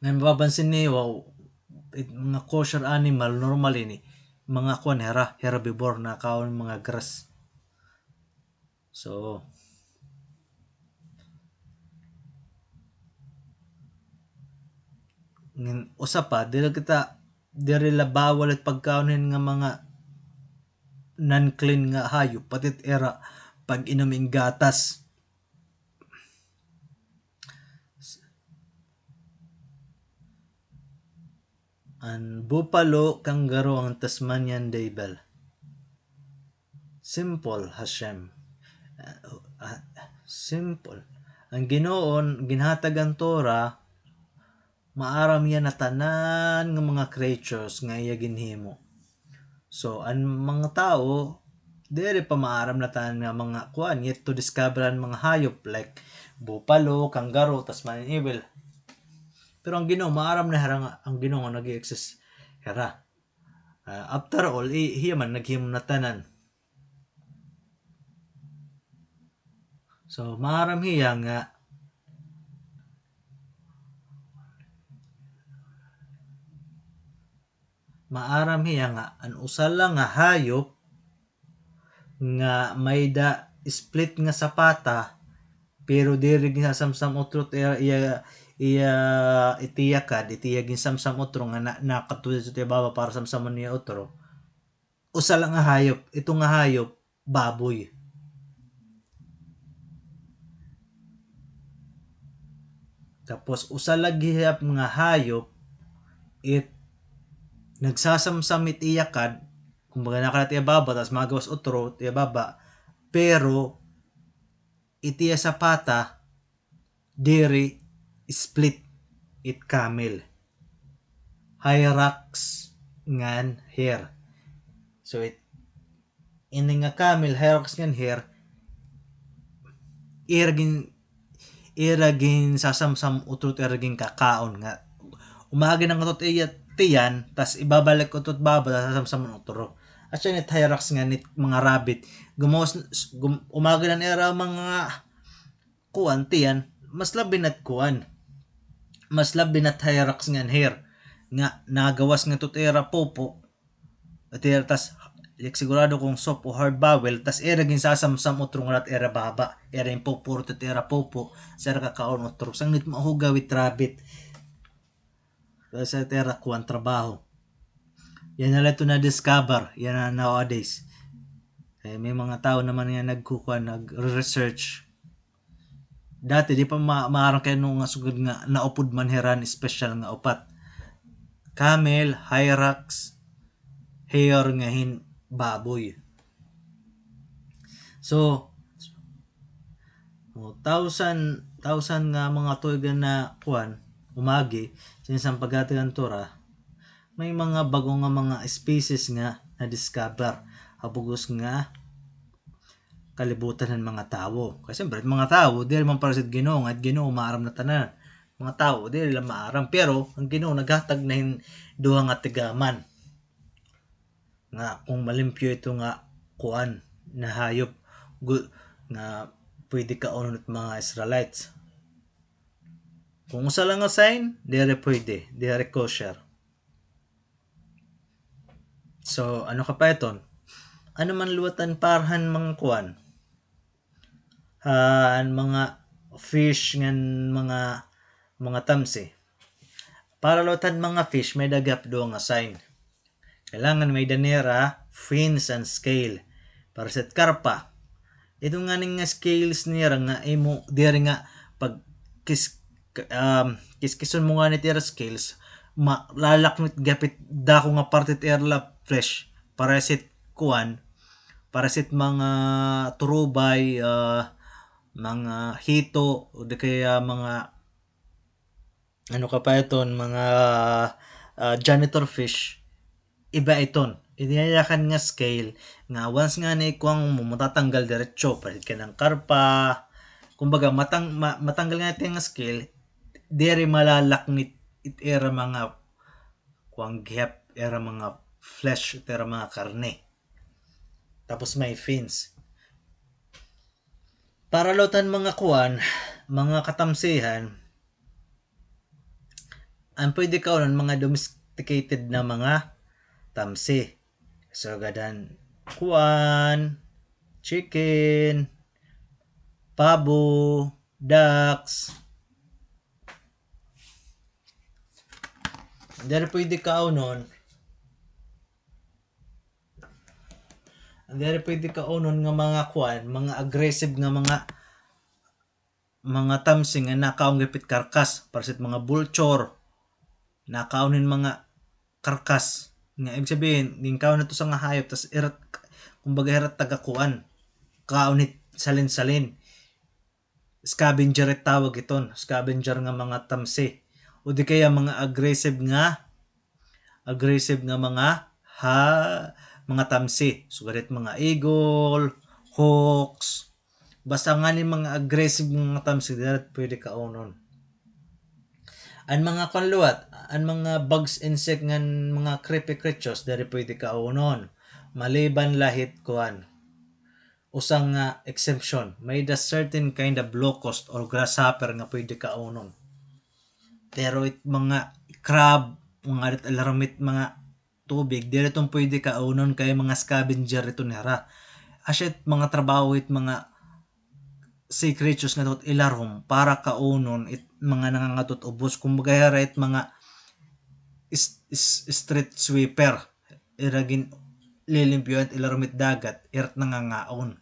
Ngayon mapapansin ni wow mga kosher animal normal ini mga kuan herbivore na kaon mga grass. So usa pa dili la bawal at pagkaonin nga mga non-clean nga hayop patit era pag inuming gatas. Ang buffalo, kangaroo, ang Tasmanian devil. Simple, Hashem. Simple. Ang Ginoon ginhatag ang Torah maaram yan na tanan ng mga creatures nga iya ginhimo. So ang mga tao dere pa maaram na tanan nga mga kuan yet to discover ang mga hayop like buffalo, kangaroo, Tasmanian devil. Pero ang Ginoo maaram na hara nga ang Ginoo nga nag-exist hera. After all, hiya man naghimo na tanan. So maaram hiya nga an usa lang nga hayop nga may da split nga sapata pero diri ginasamsam utro iya itiyakad itiya ginsamsam utro nga nakatulad sa baba para samsaman niya utro. Usa lang nga hayop, ito nga hayop baboy. Tapos usa lagi nga hayop it nagsasamsam it iyakad kumbaga nakalat iya baba tas magawas utro iya baba pero itiya sapata diri split it camel hyrax ngan hair. So ini nga camel hyrax ngan hair iragin sasamsam utot iragin kakaon nga umagi nang utot iya tiyan tas ibabalik utot baba sasamsam utro. At siya ni hyrax nga nit mga rabbit umagi na era mga kuan tiyan mas labi nat hyrax ngan hair nga nagawas nga tutera popo at tas sigurado kung soft o hard bowel tas era gin sasamsam utro nga era baba era yung popo tutera popo sa kakaon utro sang nit mahuga with rabbit sa tera kuan trabaho yan na ito na discover yan na nowadays. May mga tao naman nga nag-research dati di pa maarang kayo nung sugod nga naupod man heran special nga upat camel, hyrax, hair nga baboy. So 1,000 nga mga tuigan na kuan umagi sinsang pagatigan tora may mga bago nga mga species nga na discover habugos nga kalibutan ng mga tao. Kasi siyempre mga tao dili man para sa Ginoo at Ginoo maaram na tanan. Mga tao dili lang maaram pero ang Ginoo naghatag na duha nga tigaman nga kung malimpyo ito nga kuan na hayop nga pwede kaonon at mga Israelites. Kung usa lang nga sign dili pwede dili kosher. So ano ka pa iton? Ano man luwatan parhan mga kuan mga fish ngan mga tamsi. Para luwatan mga fish may dagap do nga sign. Kailangan may danera, fins and scale. Para sa karpa. Ito nga ning nga scales niya nga imo diri nga pag kiskison mo nga ni tira scales malalaknit gapit dako nga parte tira fresh para sit kuan para sit mga turubay mga hito o di kaya mga ano ka pa iton mga janitor fish iba iton iniyakan nga scale nga once nga ni kuang mo matatanggal diretso palit ka ng karpa kumbaga matanggal nga ito nga scale diri malalaknit it era mga kuang gap era mga flesh era mga karne tapos may fins para lutan mga kuan mga katamsihan ang pwede kaunon mga domesticated na mga tamsi so gadan kuan chicken pabo ducks dahil pwede kaunon nga mga kuan mga aggressive nga mga tamsi nga nakaong gapit karkas para sa mga vulture nakaunin mga karkas nga ibig sabihin ning kaon na to sa nga hayop tas irat kumbaga irat tagakuan kaunit salin scavenger tawag iton scavenger nga mga tamsi o di kaya mga aggressive nga mga tamsi sugalit mga eagle hawks basta nga ni mga aggressive mga tamsi dapat pwede kaunon ang mga kanluwat ang mga bugs, insect ngan mga creepy creatures diri pwede kaunon. Maliban lahit kuan usang nga exemption, may the certain kind of locust or grasshopper nga pwede kaunon. Pero mga crab, mga alarmit mga tubig, dili itong pwede kaunon kay mga scavenger ito nira. Asyet mga trabaho it mga sea creatures nga tot ilarom para kaunon it mga nangangatot ubos. Kumbaga it mga street sweeper. Iragin lilimpyo at ilaromit dagat, irat nangangaon.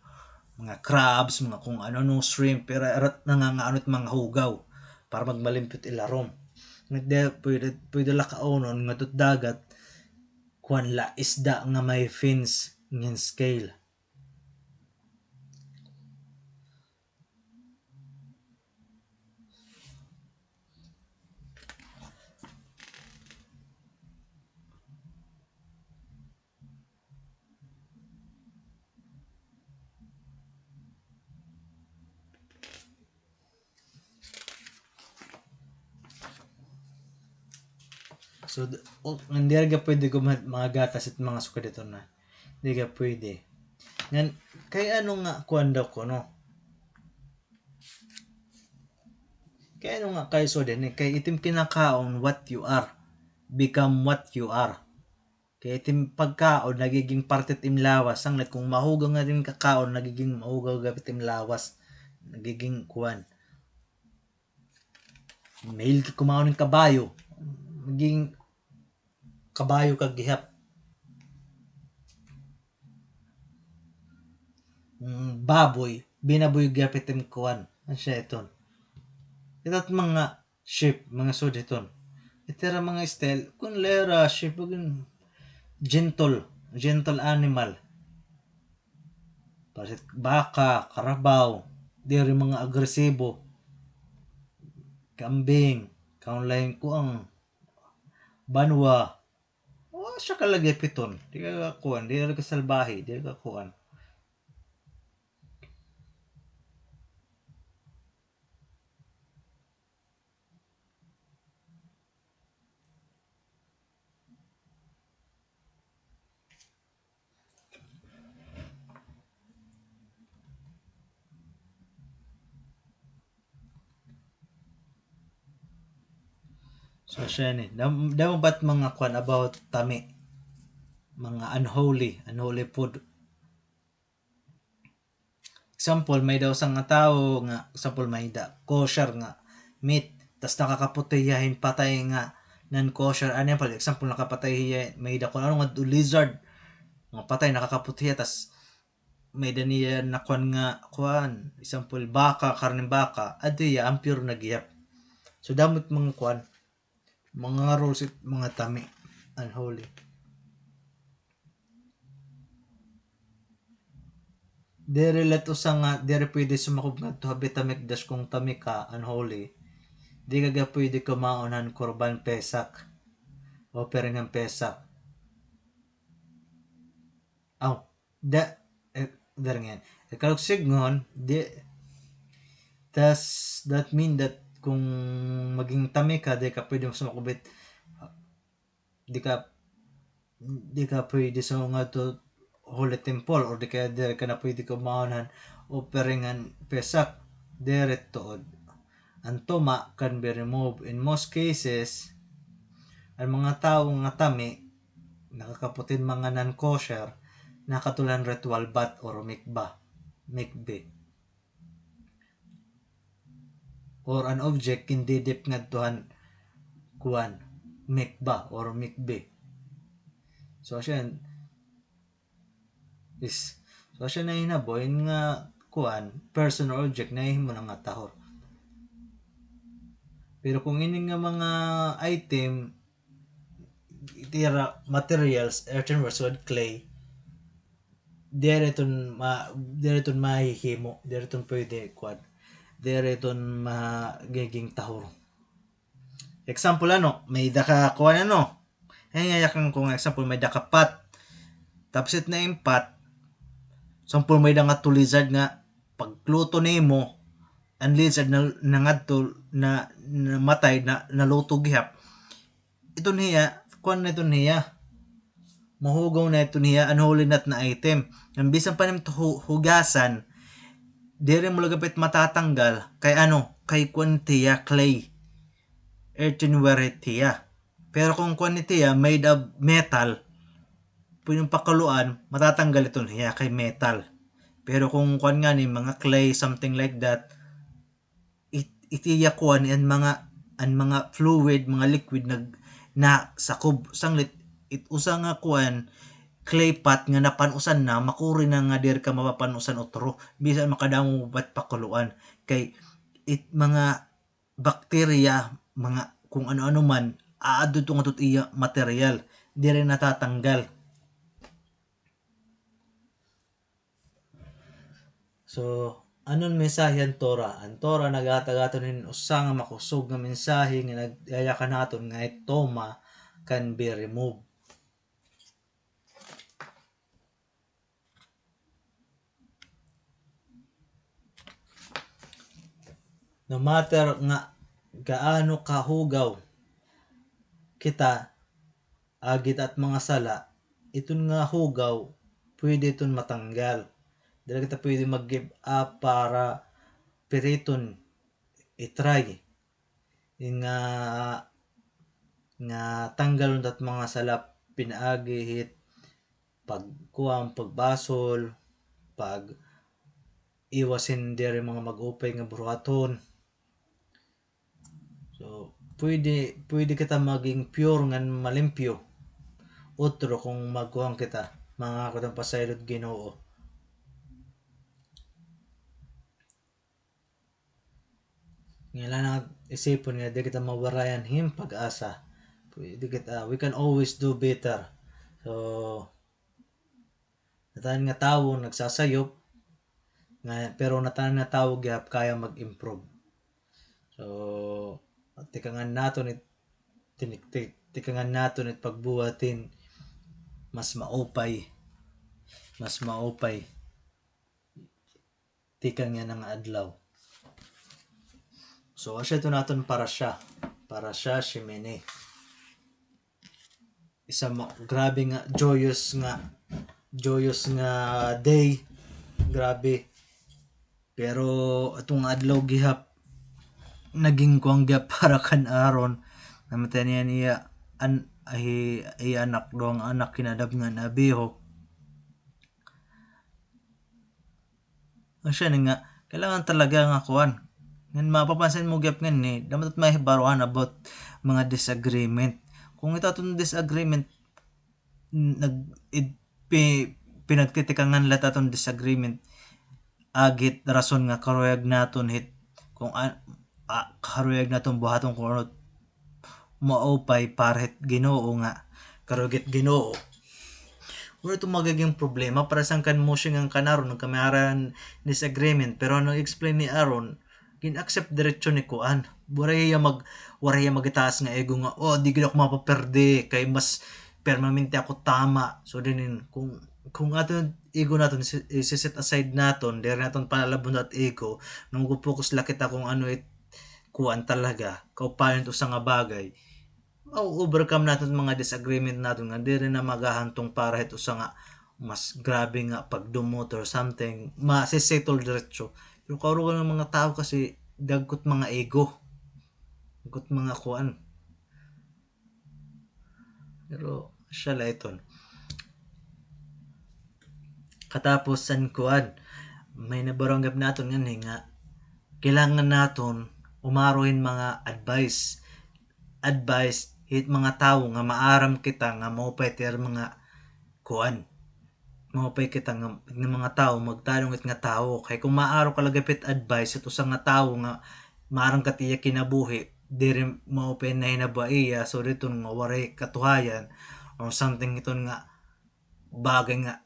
Mga crabs, mga kung ano no shrimp, pero irat nangangaon at mga hugaw para magmalimpyot ilarom. Pwede la kaunon nga tot dagat kuan la isda nga may fins ngin scale. So, hindi ka pwede mga gatas at mga suka dito na. Hindi ka pwede. Yan, kaya ano nga kuan daw ko, no? Kaya ano nga kayo so din, kaya itim kinakaon what you are. Become what you are. Kaya itim pagkaon, nagiging parte tim lawas. Ang kung mahugaw nga rin kakaon, nagiging mahugaw gapit tim lawas. Nagiging kuan. Mail kumaon ng kabayo. Naging kabayo kagihap. Baboy, binaboy gapit tim kuan. Ano siya ito? Ito't mga sheep, mga suditon. Itira mga style, kung lera, sheep, gentle animal. Pasit baka, karabaw, diri mga agresibo, kambing, kaunlain ko ang banwa. Siya kalagay piton. Di ka kuan, di ka salbahe, di ka kuan. So siya ni. Damo ba't mga kuan about tami? Mga unholy food. Example, may daw sang nga tao nga, example may da kosher nga meat, tas nakakaputiyahin patay nga non-kosher. Ano yan pala? Example, nakapatay may da kung ano nga lizard, nga patay nakakaputiya, tas may da niya na kuan, example, baka, karning baka, ado ya, ang pure nagiyap. So, damot mga kuan, mga rules, mga tami, unholy. Dere let usa nga dere pwede sumakop nga to habitamik dash kung tami ka unholy. Di ka pwede kumaunan korban pesak o peringan pesak. Aw, da dere nga. Kalok signgon di tas that mean that kung maging tami ka di ka pwede sumakubit di ka pwede sa nga to holy temple or di ka dire ka na pwede kumaunan o peringan pesak dere tuod. Ang tuma can be removed. In most cases, ang mga tao nga tami, nakakaputin mga non-kosher, nakatulan ritual bath or mikbe. Or an object hindi dip nga tuhan kuan, mikba or mikbe. So siya na hinaboy nga kuan, person or object na himo na nga tahor. Pero kung ini nga mga item, itira materials, earthenware, wood, clay, direton mahihimo, direton pwede kuan, direton magiging tahor. Example ano, may daka kuan ano, yakan kung example may daka pat, tapos it na yung pat, example may danga to lizard nga, pagluto nimo, ang lizard na nangadto na matay na naluto gihap, ito niya kuan na ito niya mahugaw na ito niya unholy not na item ang bisan pa nim hugasan dire mo lagapit matatanggal kay kay kuan tiya clay earthenware tiya pero kung kuan tiya made of metal yung pakuluan matatanggal ito niya kay metal pero kung kuan nga ni mga clay something like that itiya kuan ang mga fluid mga liquid na sakob sanglit it usa nga kuan clay pot nga napanusan na makuri na nga dir ka mapapanusan otro bisan makadamo bat pakuluan kay mga bakterya mga kung ano-ano man aadto tong atot iya material dire natatanggal so anon mensahe ang Tora nagatagaton usa nga makusog nga mensahe nga nagaya kanaton nga toma can be removed. No matter nga gaano kahugaw kita agit at mga sala iton nga hugaw pwede iton matanggal dili kita pwede mag-give up para piriton itry nga tanggalon dat mga salap pinaagi hit pagkuwang pagbasol pag iwasin diri mga mag-upay nga buruhaton so pwede kita maging pure nga malimpyo otro kung magkuwang kita mga katong pasaylod Ginoo ngala na isipon nga di kita mawarayan him pag-asa pwede kita we can always do better so natan nga tawo nagsasayop nga pero natan nga tawo gyap kaya mag-improve so tikangan naton tikangan naton it pagbuhatin mas maupay tikan nga nga adlaw so asya ito naton para siya Shimene isa grabe nga joyous nga day grabe pero atong adlaw gihap naging kuang gyap para kan aron namatay niya ay anak doang anak kinadab nga nabihok siya nga kailangan talaga nga kuan ngan mapapansin mo gyap nga ni dapat may baruan about mga disagreement kung ito atong disagreement pinagtitikangan lahat atong disagreement agit rason nga karuyag naton hit kung karuyag naton buhaton kung ano maupay paret Ginoo nga karugit Ginoo wala itong magiging problema para sang kan mo siya ng kanaron ng kamaran disagreement pero ano explain ni Aaron gin-accept diretso ni Kuan waraya magitaas nga ego nga di gid ako mapaperde kay mas permanente ako tama so dinin kung aton ego naton i-set aside naton dere naton panalabon at ego nung focus la kita kung ano Kuan talaga kaupayan to sa nga bagay overcome natin mga disagreement natin nga di rin na maghahantong para ito sa nga mas grabe nga pagdumot or something masisettle diretso pero karon ng mga tao kasi dagkot mga ego dagkot mga kuan pero siya la iton katapos san kuan may nabaranggap naton nga kailangan naton umarohin mga advice hit mga tawo nga maaram kita nga maupay ter mga kuan maupay kita nga mga tawo magtanong it nga tawo kay kung maaro ka lagapit advice ito sa nga tawo nga maaram ka tiya kinabuhi diri maupay na hinabaiya so dito nga waray katuhayan or something iton nga bagay nga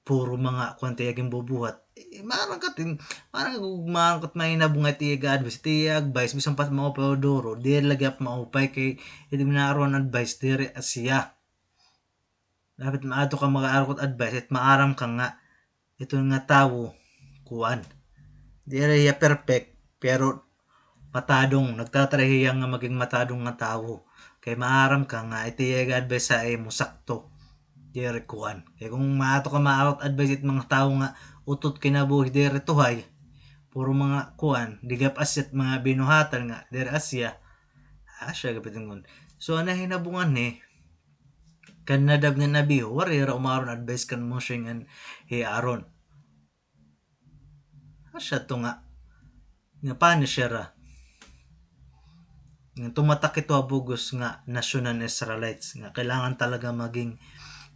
puro mga kuan tiya gimbubuhat marang kat mahinabunga tiya advice tiya advice bisan pat maupay odoro di lagap maupay kay hindi minaron advice dire siya dapat maato ka mag-aaral kot advice at maaram ka nga ito nga tawo kuan dire ya perfect pero matadong nagtatrahiya nga maging matadong nga tawo kay maaram ka nga itiyag advice sa imo sakto diri kuan kay kung maato ka maarot advice it mga tawo nga utot kinabuhi diri tuhay puro mga kuan digap asyat mga binuhatan nga diri Asya asya gapitingon so ana hinabungan ni kan nadab nga nabi wari ra umaron advice kan mo singan aron asya to nga paano siya ra nga tumatak ito abugos nga nasyonan Israelites nga kailangan talaga maging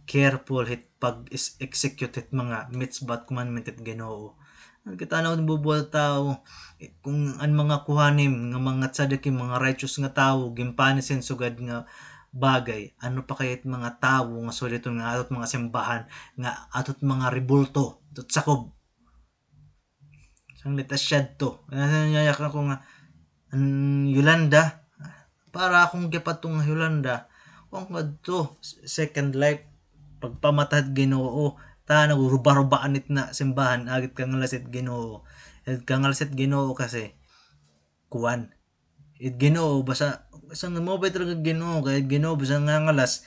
careful hit pag execute hit mga mitzvah commandment it Ginoo ang kita na bubuhat tao kung ang mga kuhanim nga mga tzadikim mga righteous nga tao gimpanisin sugad nga bagay ano pa kayat mga tao nga suliton nga atot mga simbahan nga atot mga rebulto atot sakob sang litasyad to nayayak ako nga Yolanda para akong gipatong nga Yolanda kung to second life pagpamatad Ginoo ta nagruba-rubaan it na simbahan agit kang lasit Ginoo at kang lasit Ginoo kasi kuan it Ginoo basta sang mo ba talaga Ginoo kay Ginoo basta nga ngalas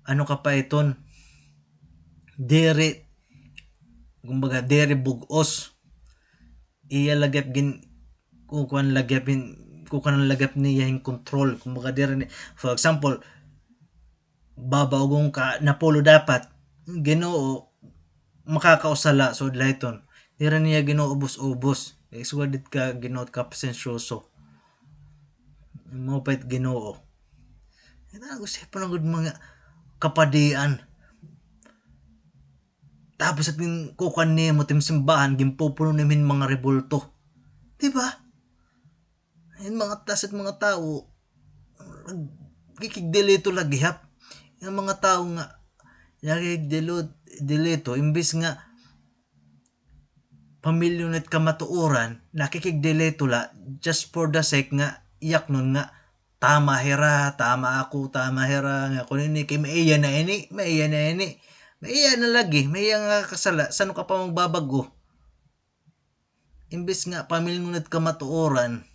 ano ka pa iton dere kumbaga dere bugos iya lagap gin kuan lagapin kukan lagap niya yung control kumbaga dere for example babaugong ka napulo dapat Ginoo makakausala so dayton dira niya Ginoo ubos-ubos suwadit ka Ginoo ka pasensyoso mo pait Ginoo ina gusto pa ng mga kapadian tapos at kukan ni mo tim simbahan gimpupuno nimin mga rebulto di ba yung mga tas at mga tao gikigdelito lagi hap yung mga tao nga delito imbis nga pamilyonit ka matuoran nakikigdelito la just for the sake nga iyak nun nga tama hera tama ako tama hera nga kunin ni kay maiya na ini maiya na lagi maiya nga kasala sano ka pa magbabago imbis nga pamilyonit ka matuoran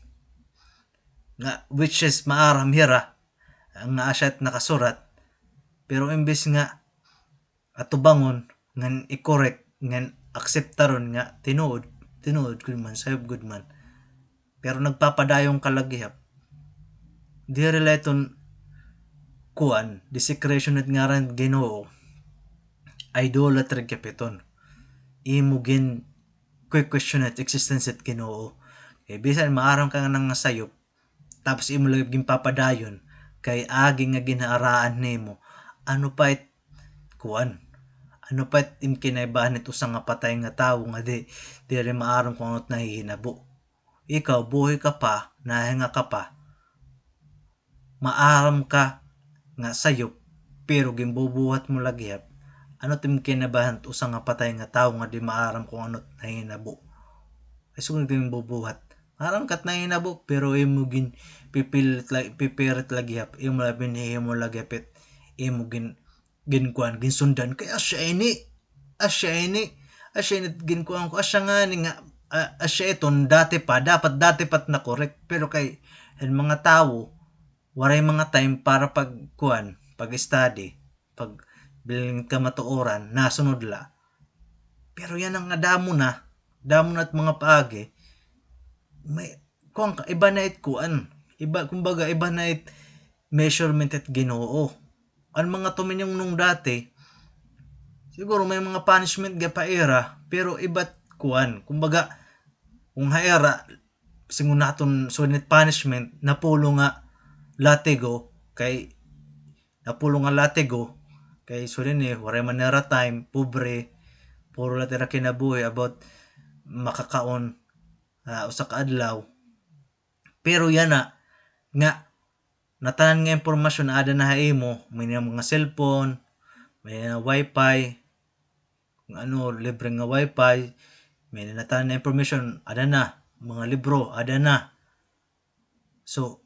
nga which is maaram hera nga asyat nakasurat pero imbes nga atubangon ngan i-correct ngan akseptaron nga tinuod good man sayop good man pero nagpapadayong kalagihap di relaton kuan desecration at ngaran Ginoo idolatry kapiton imugin question at existence at Ginoo kay bisan maaram ka nga nang sayop tapos imo lang gimpapadayon kay agi nga ginaaraan nimo ano pa kuan ano pa imkinaybahan ito sa nga patay nga tawo nga di rin maaram kung ano't nahihinabo ikaw buhay ka pa nahinga ka pa maaram ka nga sayop pero gimbubuhat mo lagyap ano tim kinabahan to sa nga patay nga tawo nga di maaram kung ano't nahihinabo ay sunod kang bubuhat maaram kat nahihinabo pero imo gin pipirit lagyap imo labin mo lagyapit imo ginkuan ginsundan kay asya ini ginkuan ko asya nga ni nga asya iton dati pa dapat pat na correct pero kay mga tao waray mga time para pagkuan pag-study pag bilang ka matuoran nasunod la pero yan ang damo na at mga paagi may kuan ka iba na kuan iba kumbaga iba na measurement at Ginoo ang mga tuminyong nung dati siguro may mga punishment ga paera pero iba't kuan kumbaga kung haera singon naton sunit punishment napulo nga latego kay sunin waray manera time pobre puro latera kinabuhi about makakaon usa ka adlaw pero yan na nga natanan nga impormasyon na ada na imo may mga cellphone may wifi kung ano libre nga wifi may natanan na information ada na mga libro ada na so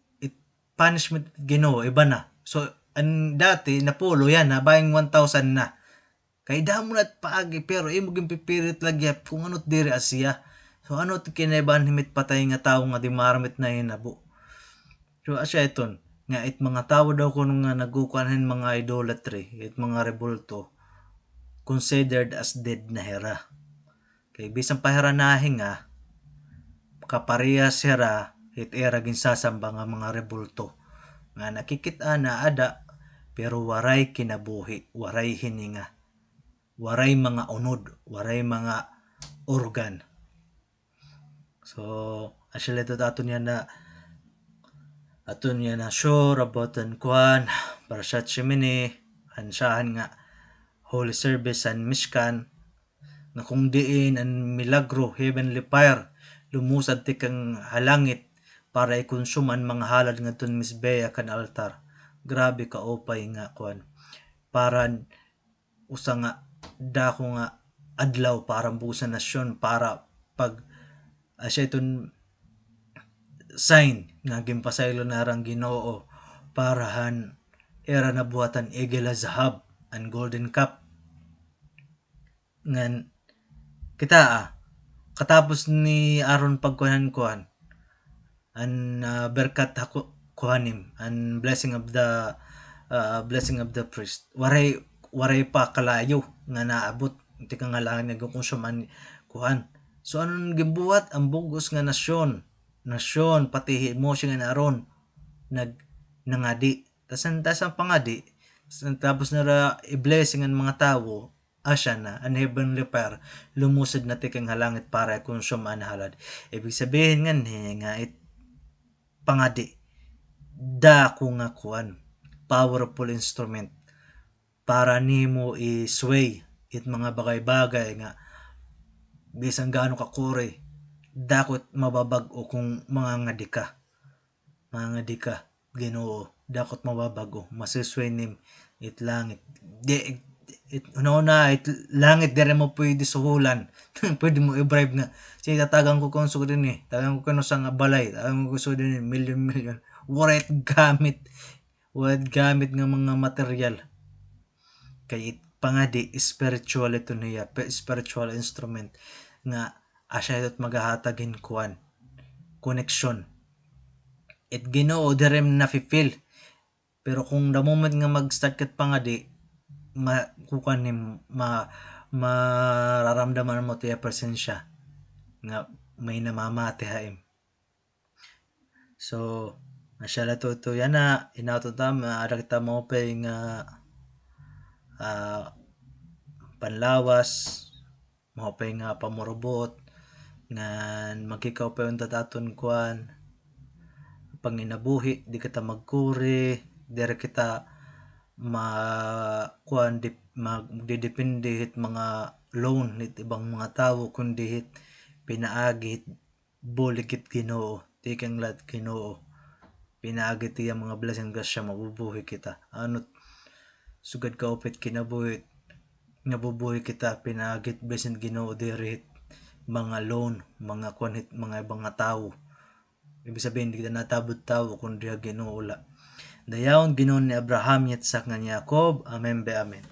punishment Ginoo iba na so ang dati napulo yan na buying 1,000 na kay damo na paagi pero imo gimpipirit lagyap kung ano't diri Asya so ano't kinaibahan himit patay nga tawo nga di maramit na hinabo so asya iton nga it mga tao daw kuno nga nagukuanan mga idolatry, it mga rebulto, considered as dead na hera. Kay bisan pahiranahin nga kaparehas hera it era ginsasamba nga mga rebulto nga nakikita na ada pero waray kinabuhi, waray hininga, waray mga unod, waray mga organ. So actually ito aton niya na sure about an kuan Parashat Shemini ansahan nga Holy Service and Mishkan na kung diin ang milagro heavenly fire lumusad ti kang halangit para ikonsuman mga halad nga ton misbeya kan altar. Grabe ka opay nga kuan para usa nga dako nga adlaw para busa nasyon para pag asya iton sign nga gimpasaylo na rang Ginoo parahan era na buhatan egela zahab and golden cup ngan kita katapos ni aron pagkuhan an berkat hako kuhanim an blessing of the priest waray pa kalayo nga naabot ti kangalangan nga kung man kuhan. So anon gibuhat ang bugos nga nasyon pati mo siya nga naron nangadi tasan pangadi tapos na i-blessing ang mga tawo asya na an heavenly fire lumusad na ti kang halangit para konsuman halad. Ibig sabihin nga pangadi dako nga kuan powerful instrument para nimo i-sway it mga bagay-bagay nga bisan gaano ka kore dakot mababag-o kung mga ngadi ka Ginoo dakot mababag-o masisway nim it langit una it langit dire mo pwede suhulan pwede mo i-bribe nga sige tagang ko kung din tagang ko kuno sa nga balay tagang ko din million warit gamit nga mga material kay pangadi spiritual ito niya spiritual instrument nga asya ito't magahatagin kuan connection it Ginoo direm na feel pero kung the moment nga mag-start kat pangadi kukan ni mararamdaman mo tiya presensya nga may namamati haim. So asya la to yan na inato tama ada kita mo pay nga panlawas mahupay nga pamurubot nga magkikaw pa yung tataton kuan panginabuhi di kita magkuri dire kita kuan magdidepende hit mga loan hit ibang mga tawo kundi hit pinaagi hit bulikit Ginoo tikang lat Ginoo pinaagi tiya mga blessing grasya mabubuhi kita anot sugad ka upit kinabuhi nabubuhi kita pinagit bisan Ginoo diri mga loan mga kuan hit mga ibang nga tawo ibig sabihin di kita natabod tawo kundi Ginoo la dayaon Ginoo ni Abraham Yitzhak nga Jacob amen be amen.